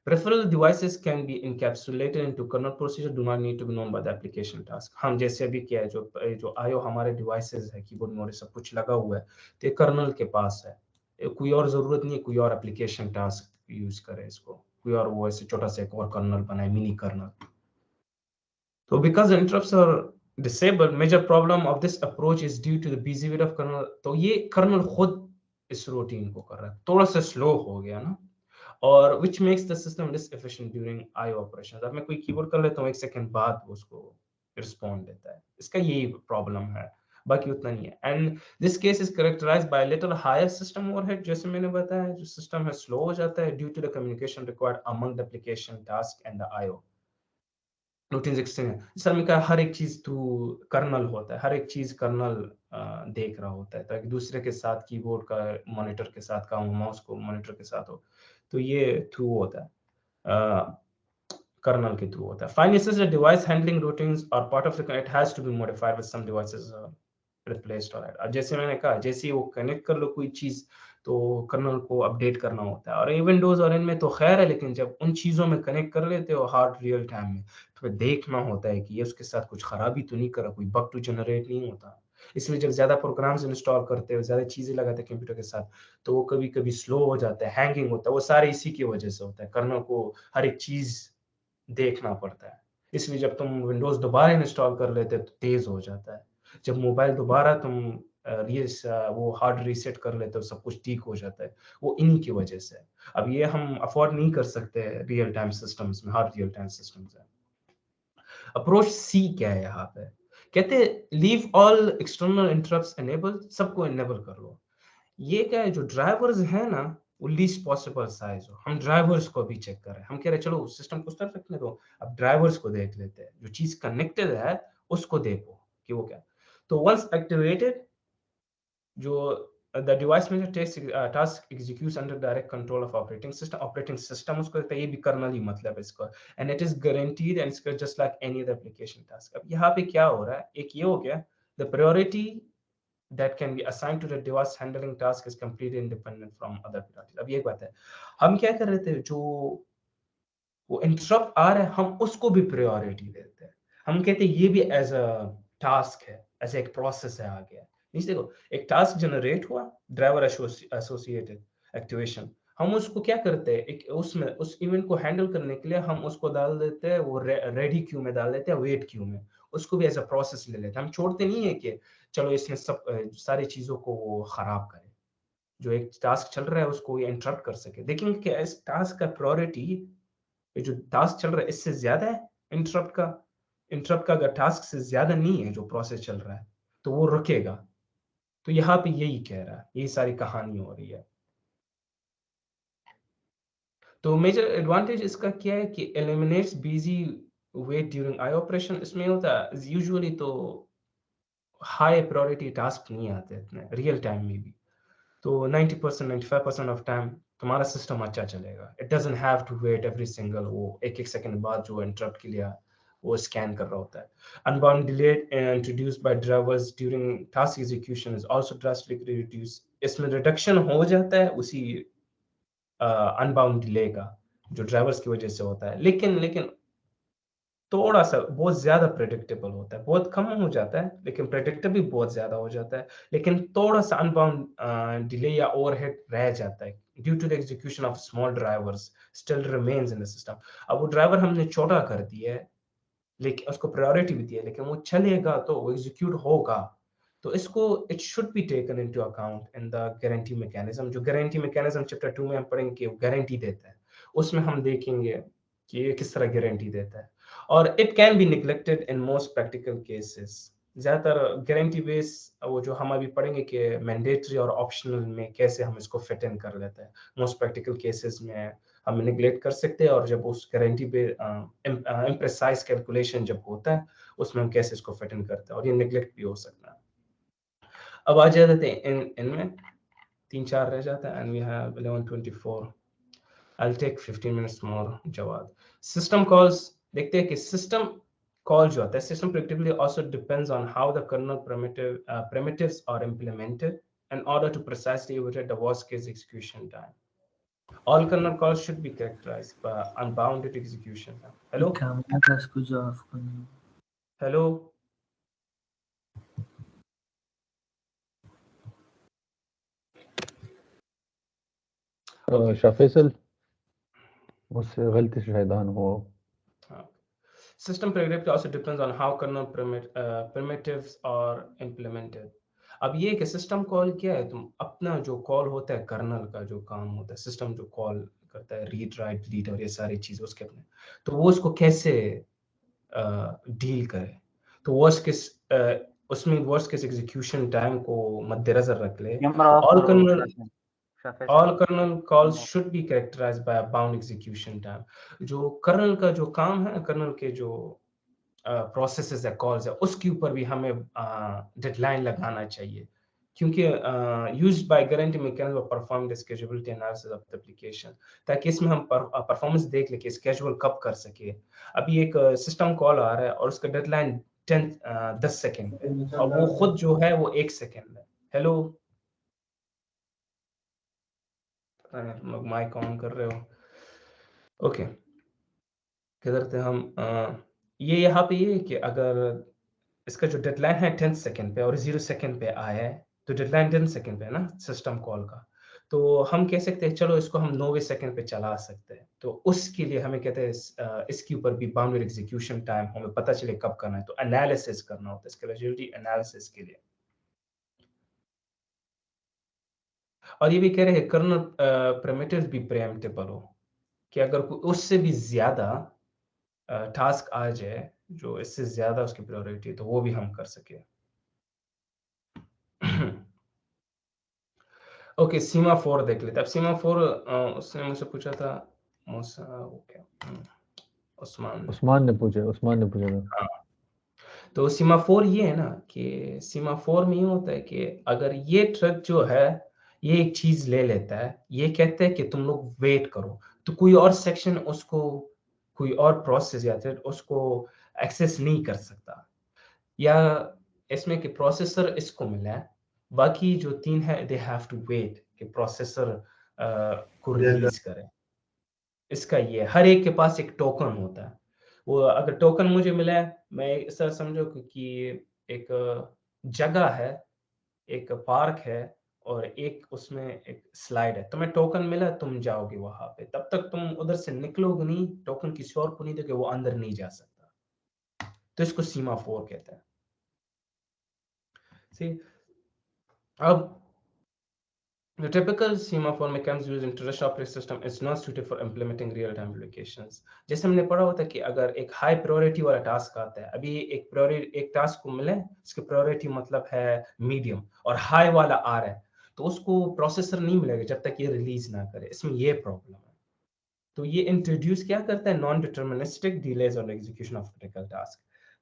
Speaker 1: Peripheral devices can be encapsulated into kernel procedure, do not need to be known by the application task. हम जैसे अभी क्या है, जो आईओ हमारे डिवाइसेस है, कीबोर्ड मेमोरी सब कुछ लगा हुआ है, तो ये कर्नल के पास है, कोई और जरूरत नहीं है कोई और एप्लीकेशन टास्क यूज करे इसको, कोई और वो ऐसे छोटा सा एक और कर्नल बनाए, mini kernel. So because the interrupts are disabled, major problem of this approach is due to the behavior of kernel. तो ये कर्नल खुद इस रूटीन को कर रहा है, थोड़ा सा स्लो हो गया ना, और which makes the system less efficient during IO operations. अब मैं कोई कीबोर्ड कर लेता हूँ, 1 सेकंड बाद उसको रिस्पॉन्ड देता है, इसका यही प्रॉब्लम है, बाकी उतना नहीं है। And this case is characterized by little higher system overhead, जैसे मैंने बताया, जो सिस्टम है स्लो हो जाता है due to the communication required among the application task and the IO routines extend है। सर में कहा हर एक चीज थ्रू कर्नल होता है, हर एक चीज कर्नल देख रहा होता है, ताकि दूसरे के साथ कीबोर्ड का मॉनिटर के साथ काम हो, माउस को मॉनिटर के साथ हो, तो ये थ्रू होता है, कर्नल के थ्रू होता है। Finally, since the device handling routines are part of the, it has to be modified with some devices replaced or added. अब जैसे मैंने कहा, जैसे ही वो कनेक्ट कर लो कोई चीज, तो कर्नल को अपडेट करना होता है। और ये विंडोज और इनमें तो खैर है, लेकिन जब उन चीजों में कनेक्ट कर लेते हो हार्ड रियल टाइम में, तो फिर देखना होता है कि ये उसके साथ कुछ खराबी तो नहीं करा, कोई बग तो जनरेट नहीं होता। इसलिए जब ज्यादा प्रोग्राम्स इंस्टॉल करते हो, ज्यादा चीजें लगाते हैं कंप्यूटर के साथ, तो वो कभी कभी स्लो हो जाता है, हैंगिंग होता है, वो सारे इसी की वजह से होता है। कर्नल को हर एक चीज देखना पड़ता है, इसलिए जब तुम विंडोज दोबारा इंस्टॉल कर लेते हो तो तेज हो जाता है। जब मोबाइल दोबारा तुम वो हार्ड रीसेट कर लेते हो, सब कुछ ठीक हो जाता है, वो इन्हीं की वजह से। अब ये हम अफोर्ड नहीं कर सकते रियल टाइम सिस्टम्स में, हार्ड रियल टाइम सिस्टम्स है। अप्रोच सी क्या है यहाँ पे, कहते हैं leave all external interrupts enable, सबको एनेबल कर लो। ये क्या है, जो ड्राइवर्स है ना, वो लीस्ट पॉसिबल साइज हो। हम ड्राइवर्स को भी चेक करें, हम कह रहे चलो सिस्टम को स्टार्ट रखने दो, अब ड्राइवर्स को देख लेते हैं, जो चीज कनेक्टेड है उसको देखो कि वो क्या। तो वंस एक्टिवेटेड, जो the device manager task executes under direct control of operating system उसको कहता है, ये भी करना ही मतलब है इसको, and it is guaranteed and it's just like any other application task। अब यहाँ पे क्या हो रहा है, एक ये हो गया, the priority that can be assigned to the device handling task is completely independent from other priorities। अब ये बात है, हम क्या कर रहे थे, जो वो इंटरप्ट आ रहा है हम उसको भी प्रायोरिटी देते हैं, हम कहते हैं ये भी एज अ टास्क है, एज एक प्रोसेस है आगे। देखो एक टास्क जनरेट हुआ, ड्राइवर एसोसिएटेड एक्टिवेशन, हम उसको क्या करते हैं, एक उसमें उस इवेंट को हैंडल करने के लिए हम उसको डाल देते हैं, वो रेडी क्यू में डाल देते हैं, वेट क्यू में, उसको भी एज अ प्रोसेस ले लेते हैं। हम छोड़ते नहीं है कि चलो इसने सब सारी चीजों को वो खराब करे, जो एक टास्क चल रहा है उसको ये इंटरप्ट कर सके। देखेंगे कि इस टास्क का प्रायोरिटी, ये जो टास्क चल रहा है इससे ज्यादा है इंटरप्ट का अगर टास्क से ज्यादा नहीं है जो प्रोसेस चल रहा है, तो वो रुकेगा। तो यहाँ पे यही कह रहा है, यही सारी कहानी हो रही है। तो मेजर एडवांटेज इसका क्या है कि eliminates busy wait during I operation. इसमें होता है यूजुअली तो हाई प्रायोरिटी टास्क नहीं आते इतने रियल टाइम में भी, तो 90% 95% ऑफ टाइम तुम्हारा सिस्टम अच्छा चलेगा। It doesn't have to wait every single, वो एक सेकंड बाद जो इंटरप्ट के लिए वो स्कैन कर रहा होता है। Unbound delay introduced by drivers during task execution is also drastically reduce. इसमें रिडक्शन हो जाता है उसी अनबाउंड डिले का, जो ड्राइवर्स की वजह से होता है, लेकिन थोड़ा सा बहुत ज्यादा प्रेडिक्टेबल होता है, बहुत कम हो जाता है लेकिन प्रेडिक्टेबल भी बहुत ज्यादा हो जाता है, लेकिन थोड़ा सा अनबाउंड डिले या ओवरहेड रह जाता है due to the execution of small drivers still remains in the system. अब वो ड्राइवर हमने छोटा कर दिया है, लेकिन उसको प्रायोरिटी भी दी है, लेकिन वो चलेगा तो वो एग्जीक्यूट होगा। तो इसको it should be taken into account in the guarantee mechanism. जो गारंटी मैकेनिज्म चैप्टर 2 में हम पढ़ेंगे कि वो गारंटी देता है, उसमें हम देखेंगे कि ये किस तरह गारंटी देता है। और it can be neglected in most practical cases. ज़्यादातर गारंटी बेस वो जो हम अभी पढ़ेंगे कि मैंडेटरी और ऑप्शनल में कैसे हम इसको फिट इन कर लेते हैं, मोस्ट प्रैक्टिकल केसेस में हम निगलेक्ट कर सकते हैं। और जब उस गारंटी पे इम्प्रेसाइज कैलकुलेशन जब होता है, उसमें हम कैसे इसको फिट इन करते हैं, और ये निगलेक्ट भी हो सकता है। अब आ जाते हैं इनमें 3-4 रह जाता है, and we have 11:24। I'll take 15 minutes more, Jawad. System calls, देखते हैं कि system call जो आता है, system predictably also depends on how the kernel primitives are implemented in order to precisely evaluate the worst case execution time. All kernel calls should be characterized by unbounded execution time. Hello? Hello? Okay.
Speaker 5: Shah Faisal, मुझसे गलती से शायदान हो।
Speaker 1: System predictability also depends on how kernel primitives are implemented. अब ये कि system call क्या है, तुम अपना जो कॉल होता है कर्नल का जो काम होता है, सिस्टम जो कॉल करता है रीड राइट डिलीट और ये सारी चीज़ उसके अपने, तो वो उसको कैसे डील करे। तो वर्स्ट केस उसमें वर्स्ट केस एग्जीक्यूशन टाइम को मद्देनजर रख ले। All kernel calls should be characterized by a bound execution time. जो कर्नल का जो काम है, कर्नल के जो प्रोसेसेस है, कॉल्स है, उसके ऊपर भी हमें डेडलाइन लगाना चाहिए, क्योंकि used by guarantee mechanism perform the schedulability analysis of the application, ताकि इसमें हम परफॉर्मेंस देख ले कि स्केड्यूल कब कर सके। अभी एक सिस्टम कॉल आ रहा है और उसका डेडलाइन 10 सेकेंड है, और वो खुद जो है वो 1 सेकेंड है। हेलो, तुम लोग माइक ऑन कर रहे हो? ओके, किधर थे हम? ये यहाँ पे ये है कि अगर इसका जो डेडलाइन है 10 सेकंड पे और 0 सेकंड पे आया है, तो डेडलाइन 10 सेकंड पे है ना सिस्टम कॉल का, तो हम कह सकते हैं चलो इसको हम 90 सेकंड पे चला सकते हैं। तो उसके लिए हमें कहते हैं इसके ऊपर भी बाउंडेड एग्जीक्यूशन टाइम हमें पता चले कब करना है, तो एनालिसिस करना होता है, स्केलेबिलिटी एनालिसिस के लिए। और ये भी कह रहे हैं कर्नल प्रिमिटिव्स भी प्रीएम्प्टेबल हो, कि अगर उससे भी ज्यादा टास्क आ जाए जो इससे ज्यादा उसकी प्रायोरिटी है, तो वो भी हम कर सके। ओके, सीमाफोर देख लेते हैं। अब सीमाफोर उसने मुझसे पूछा था, उस्मान
Speaker 5: ने पूछा था।
Speaker 1: हाँ, तो सीमाफोर ये है ना कि सीमाफोर में ये होता है कि अगर ये ट्रक जो है ये एक चीज ले लेता है, ये कहते हैं कि तुम लोग वेट करो, तो कोई और सेक्शन उसको, कोई और प्रोसेस या फिर उसको एक्सेस नहीं कर सकता। या इसमें कि प्रोसेसर इसको मिला है, बाकी जो 3 है दे हैव टू वेट कि प्रोसेसर को रिलीज करे। इसका ये हर एक के पास एक टोकन होता है। वो अगर टोकन मुझे मिला है, मैं ऐसा समझो कि एक जगह है, एक पार्क है और एक उसमें एक स्लाइड है, तुम्हें टोकन मिला, तुम जाओगे वहां पे, तब तक तुम उधर से निकलोगे नहीं, टोकन किसी और को नहीं दोगे, वो अंदर नहीं जा सकता। तो इसको सीमाफोर कहते हैं। See, अब the typical semaphore mechanism used in traditional operating system is not suited for implementing real-time applications. जैसे हमने पढ़ा होता है कि अगर एक हाई प्रायोरिटी वाला टास्क आता है, अभी एक टास्क को मिले, इसकी प्रायोरिटी मतलब है मीडियम, और हाई वाला आ रहा है, तो उसको प्रोसेसर नहीं मिलेगा जब तक ये रिलीज ना करे। इसमें ये प्रॉब्लम है। तो ये इंट्रोड्यूस क्या करता है, non deterministic delays on execution of critical task.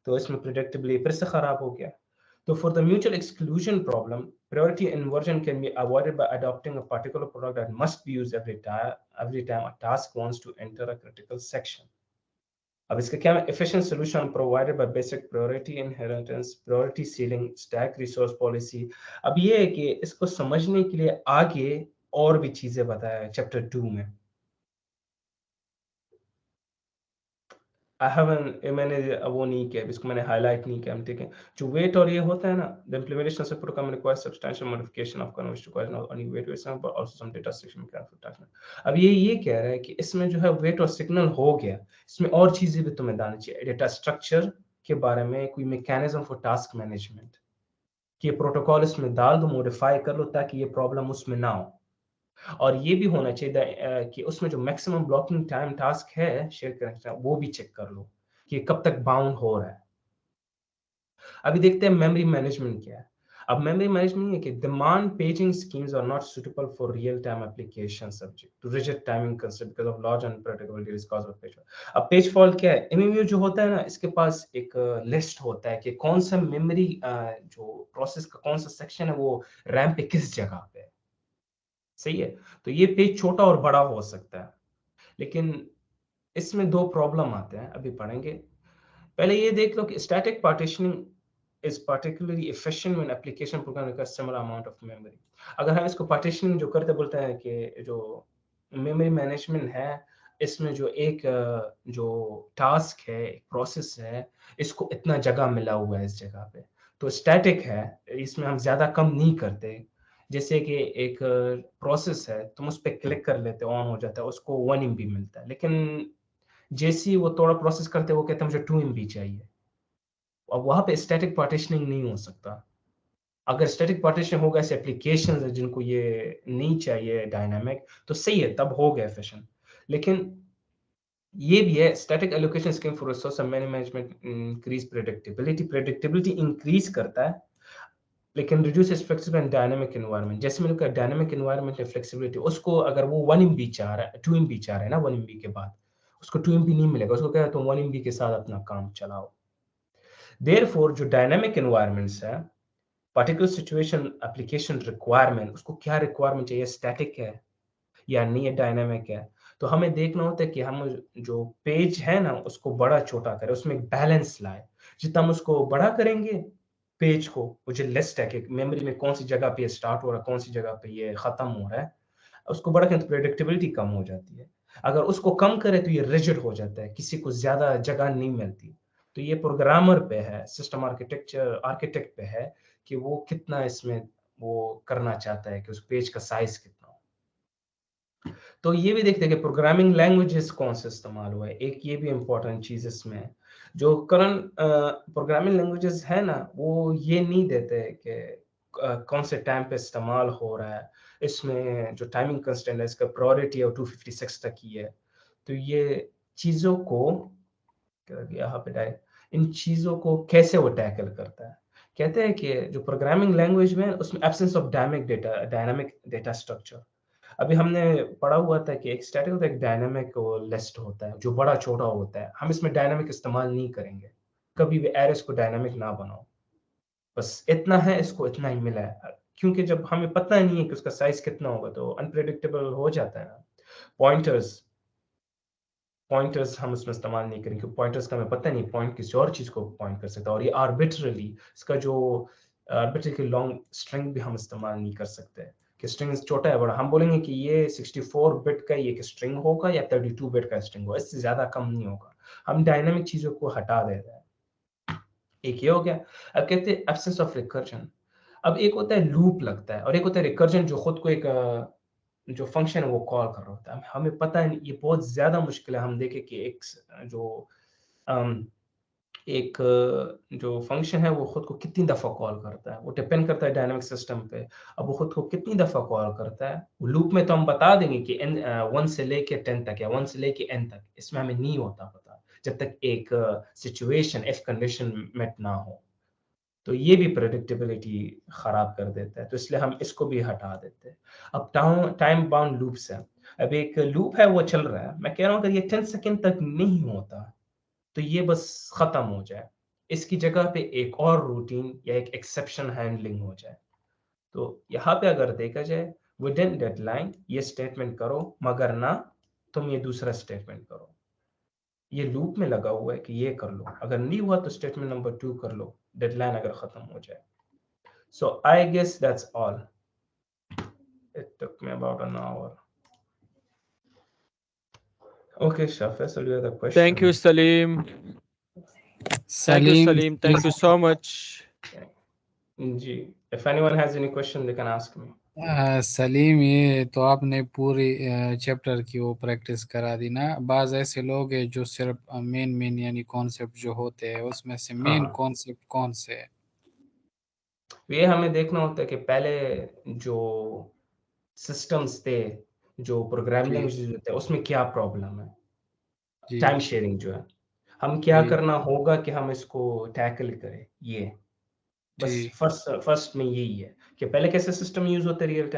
Speaker 1: तो इसमें प्रेडिक्टेबली फिर से खराब हो गया। So for the mutual exclusion problem, priority inversion can be avoided by adopting a particular product that must be used every time a task wants to enter a critical section. अब इसका क्या है? Efficient solution provided by basic priority inheritance, priority ceiling, stack resource policy. अब ये है कि इसको समझने के लिए आगे और भी चीजें बताया है चैप्टर 2 में। मैंने वो नहीं किया, इसको मैंने हाईलाइट नहीं किया, ठीक है। जो वेट और ये होता है ना, the implementation of program requires substantial modification of converse requires not only wait wait some but also some data section can. अब ये कह रहा है कि इसमें जो है वेट और सिग्नल हो गया, इसमें और चीजें भी तुम्हें डालनी चाहिए, डेटा स्ट्रक्चर के बारे में कोई मैकेनिज्म फॉर टास्क मैनेजमेंट, कि ये प्रोटोकॉल इसमें डाल दो, मॉडिफाई कर लो ताकि ये प्रॉब्लम उसमें ना हो। और ये भी होना चाहिए कि उसमें जो मैक्सिमम ब्लॉकिंग टाइम टास्क है शेयर करना, वो भी चेक कर लो कि कब तक बाउंड हो रहा है। अभी देखते हैं मेमोरी मैनेजमेंट क्या है। अब मेमोरी मैनेजमेंट है कि demand paging schemes are not suitable for real time application subject to rigid timing concept because of large unpredictability is cause of page fault. अब पेज फॉल्ट क्या है? एमएमयू जो होता है ना, इसके पास एक लिस्ट होता है कि कौन सा मेमोरी जो प्रोसेस का कौन सा सेक्शन है वो रैम पे किस जगह पे है। सही है? तो ये पेज छोटा और बड़ा हो सकता है, लेकिन इसमें दो प्रॉब्लम आते हैं, अभी पढ़ेंगे। पहले ये देख लो कि static partitioning is particularly efficient when application program requires similar amount of memory। अगर हम इसको पार्टीशनिंग जो करते बोलते हैं कि जो मेमोरी मैनेजमेंट है, इसमें जो एक जो टास्क है, एक प्रोसेस है, इसको इतना जगह मिला हुआ है इस जगह पे, तो स्टैटिक है, इसमें हम ज्यादा कम नहीं करते। जैसे कि एक प्रोसेस है, तुम उस पर क्लिक कर लेते हो, ऑन हो जाता है, उसको 1 MB मिलता है, लेकिन जैसे ही वो थोड़ा प्रोसेस करते हैं वो कहते हैं मुझे 2 MB चाहिए। अब वहां पे स्टैटिक पार्टीशनिंग नहीं हो सकता। अगर स्टैटिक पार्टीशन होगा ऐसे एप्लीकेशंस है जिनको ये नहीं चाहिए डायनामिक, तो सही है, तब हो गया एफिशिएंट। लेकिन ये भी है, static allocation scheme for resource management increase predictability increase करता है, लेकिन reduces flexible and dynamic environment. जैसे मैंने कहा डायनामिक एनवायरनमेंट में फ्लेक्सिबिलिटी, उसको अगर वो 1 MB चाह रहा है, 2 MB चाह रहा है ना, 1 MB के बाद उसको 2 MB नहीं मिलेगा, उसको कहा तुम 1 MB के साथ अपना काम चलाओ। देयरफॉर जो डायनामिक एनवायरनमेंट्स है, पर्टिकुलर सिचुएशन एप्लीकेशन रिक्वायरमेंट, उसको क्या रिक्वायरमेंट चाहिए, स्टैटिक है या नहीं है, डायनामिक है। तो हमें देखना होता है कि हम जो पेज है ना उसको बड़ा छोटा करें, उसमें एक बैलेंस लाए। जितना हम उसको बड़ा करेंगे पेज को, मुझे लिस्ट है कि मेमोरी में कौन सी जगह पे ये स्टार्ट हो रहा है, कौन सी जगह पे ये खत्म हो रहा है, उसको बड़ा करें तो प्रेडिक्टेबिलिटी कम हो जाती है। अगर उसको कम करें तो ये रिजिड हो जाता है, किसी को ज्यादा जगह नहीं मिलती। तो ये प्रोग्रामर पे है, सिस्टम आर्किटेक्ट पे है कि वो कितना इसमें वो करना चाहता है कि उस पेज का साइज कितना हो। तो ये भी देखते हैं कि प्रोग्रामिंग लैंग्वेजेस कौन से इस्तेमाल हुआ है, एक ये भी इंपॉर्टेंट चीज इसमें है। जो करंट प्रोग्रामिंग लैंग्वेजेस है ना, वो ये नहीं देते कि कौन से टाइम पे इस्तेमाल हो रहा है। इसमें जो टाइमिंग कंस्टेंट है, इसका प्रायोरिटी है 256 तक ही है। तो ये चीजों को यहाँ पे इन चीजों को कैसे वो टैकल करता है। कहते हैं कि जो प्रोग्रामिंग लैंग्वेज में उसमें absence of dynamic data structure. अभी हमने पढ़ा हुआ था कि एक स्टैटिक होता है, एक डायनामिक लिस्ट होता है जो बड़ा छोटा होता है। हम इसमें डायनामिक इस्तेमाल नहीं करेंगे, कभी भी एरेस को डायनामिक ना बनाओ, बस इतना है, इसको इतना ही मिला है, क्योंकि जब हमें पता नहीं है कि उसका साइज कितना होगा तो अनप्रेडिक्टेबल हो जाता है ना। पॉइंटर्स पॉइंटर्स हम उसमें इस्तेमाल नहीं करेंगे, क्योंकि पॉइंटर्स का हमें पता नहीं पॉइंट किसी और चीज को पॉइंट कर सकता है, और ये आर्बिट्रली इसका जो आर्बिट्रली लॉन्ग स्ट्रिंग भी हम इस्तेमाल नहीं कर सकते कि स्ट्रिंग छोटा है बड़ा। हम बोलेंगे कि ये 64 बिट का एक स्ट्रिंग होगा या 32 बिट का स्ट्रिंग होगा, इससे ज्यादा कम नहीं होगा। हम डायनामिक चीजों को हटा दे रहे हैं। एक ये हो गया। अब कहते हैं एब्सेंस ऑफ रिकर्जन। अब एक होता है लूप लगता है, और एक होता है रिकर्जन जो खुद को एक जो फंक्शन है वो कॉल कर रहा होता है। हमें पता है ये बहुत ज्यादा मुश्किल है। हम देखें कि जो अम, एक जो फंक्शन है वो खुद को कितनी दफा कॉल करता है, वो डिपेंड करता है डायनामिक सिस्टम पे। अब वो खुद को कितनी दफा कॉल करता है, लूप में तो हम बता देंगे कि n 1 से लेके 10 तक या 1 से लेके n तक, इसमें हमें नहीं होता पता जब तक एक सिचुएशन इफ कंडीशन मेट ना हो। तो ये भी प्रेडिक्टेबिलिटी खराब कर देता है, तो इसलिए हम इसको भी हटा देते हैं। अब टाइम बाउंड लूप्स है। अब एक लूप है वो चल रहा है, मैं कह रहा हूँ अगर ये 10 सेकंड तक नहीं होता तो ये बस खत्म हो जाए, इसकी जगह पे एक और रूटीन या एक एक्सेप्शन हैंडलिंग हो जाए। तो यहाँ पे अगर देखा जाए विद इन डेडलाइन ये स्टेटमेंट करो, मगर ना तुम ये दूसरा स्टेटमेंट करो। ये लूप में लगा हुआ है कि ये कर लो, अगर नहीं हुआ तो स्टेटमेंट नंबर 2 कर लो, डेडलाइन अगर खत्म हो जाए। So I guess that's all. It took me about an hour. Okay, Shafis, will you have a question?
Speaker 2: Thank you, Salim. Thank you, Salim. Thank you so much.
Speaker 1: Ji, if anyone has any question, they can ask me.
Speaker 3: Salim, ये तो आपने पूरी chapter की वो practice करा दी ना। बाज ऐसे लोग हैं जो सिर्फ मेन यानी कॉन्सेप्ट जो होते हैं उसमें से मेन
Speaker 1: हाँ।
Speaker 3: कॉन्सेप्ट कौन से है?
Speaker 1: ये हमें देखना होता है कि पहले जो सिस्टम्स थे, जो प्रोग्रामिंग
Speaker 3: जी
Speaker 1: लैंग्वेजेस होते हैं, उसमें क्या प्रॉब्लम है?
Speaker 3: जी
Speaker 1: टाइम शेयरिंग जो है, हम क्या
Speaker 3: जी
Speaker 1: करना होगा कि हम इसको टैकल करें, ये बस
Speaker 3: जी
Speaker 1: फर्स्ट में यही है कि पहले कैसे सिस्टम यूज होते रियल टाइम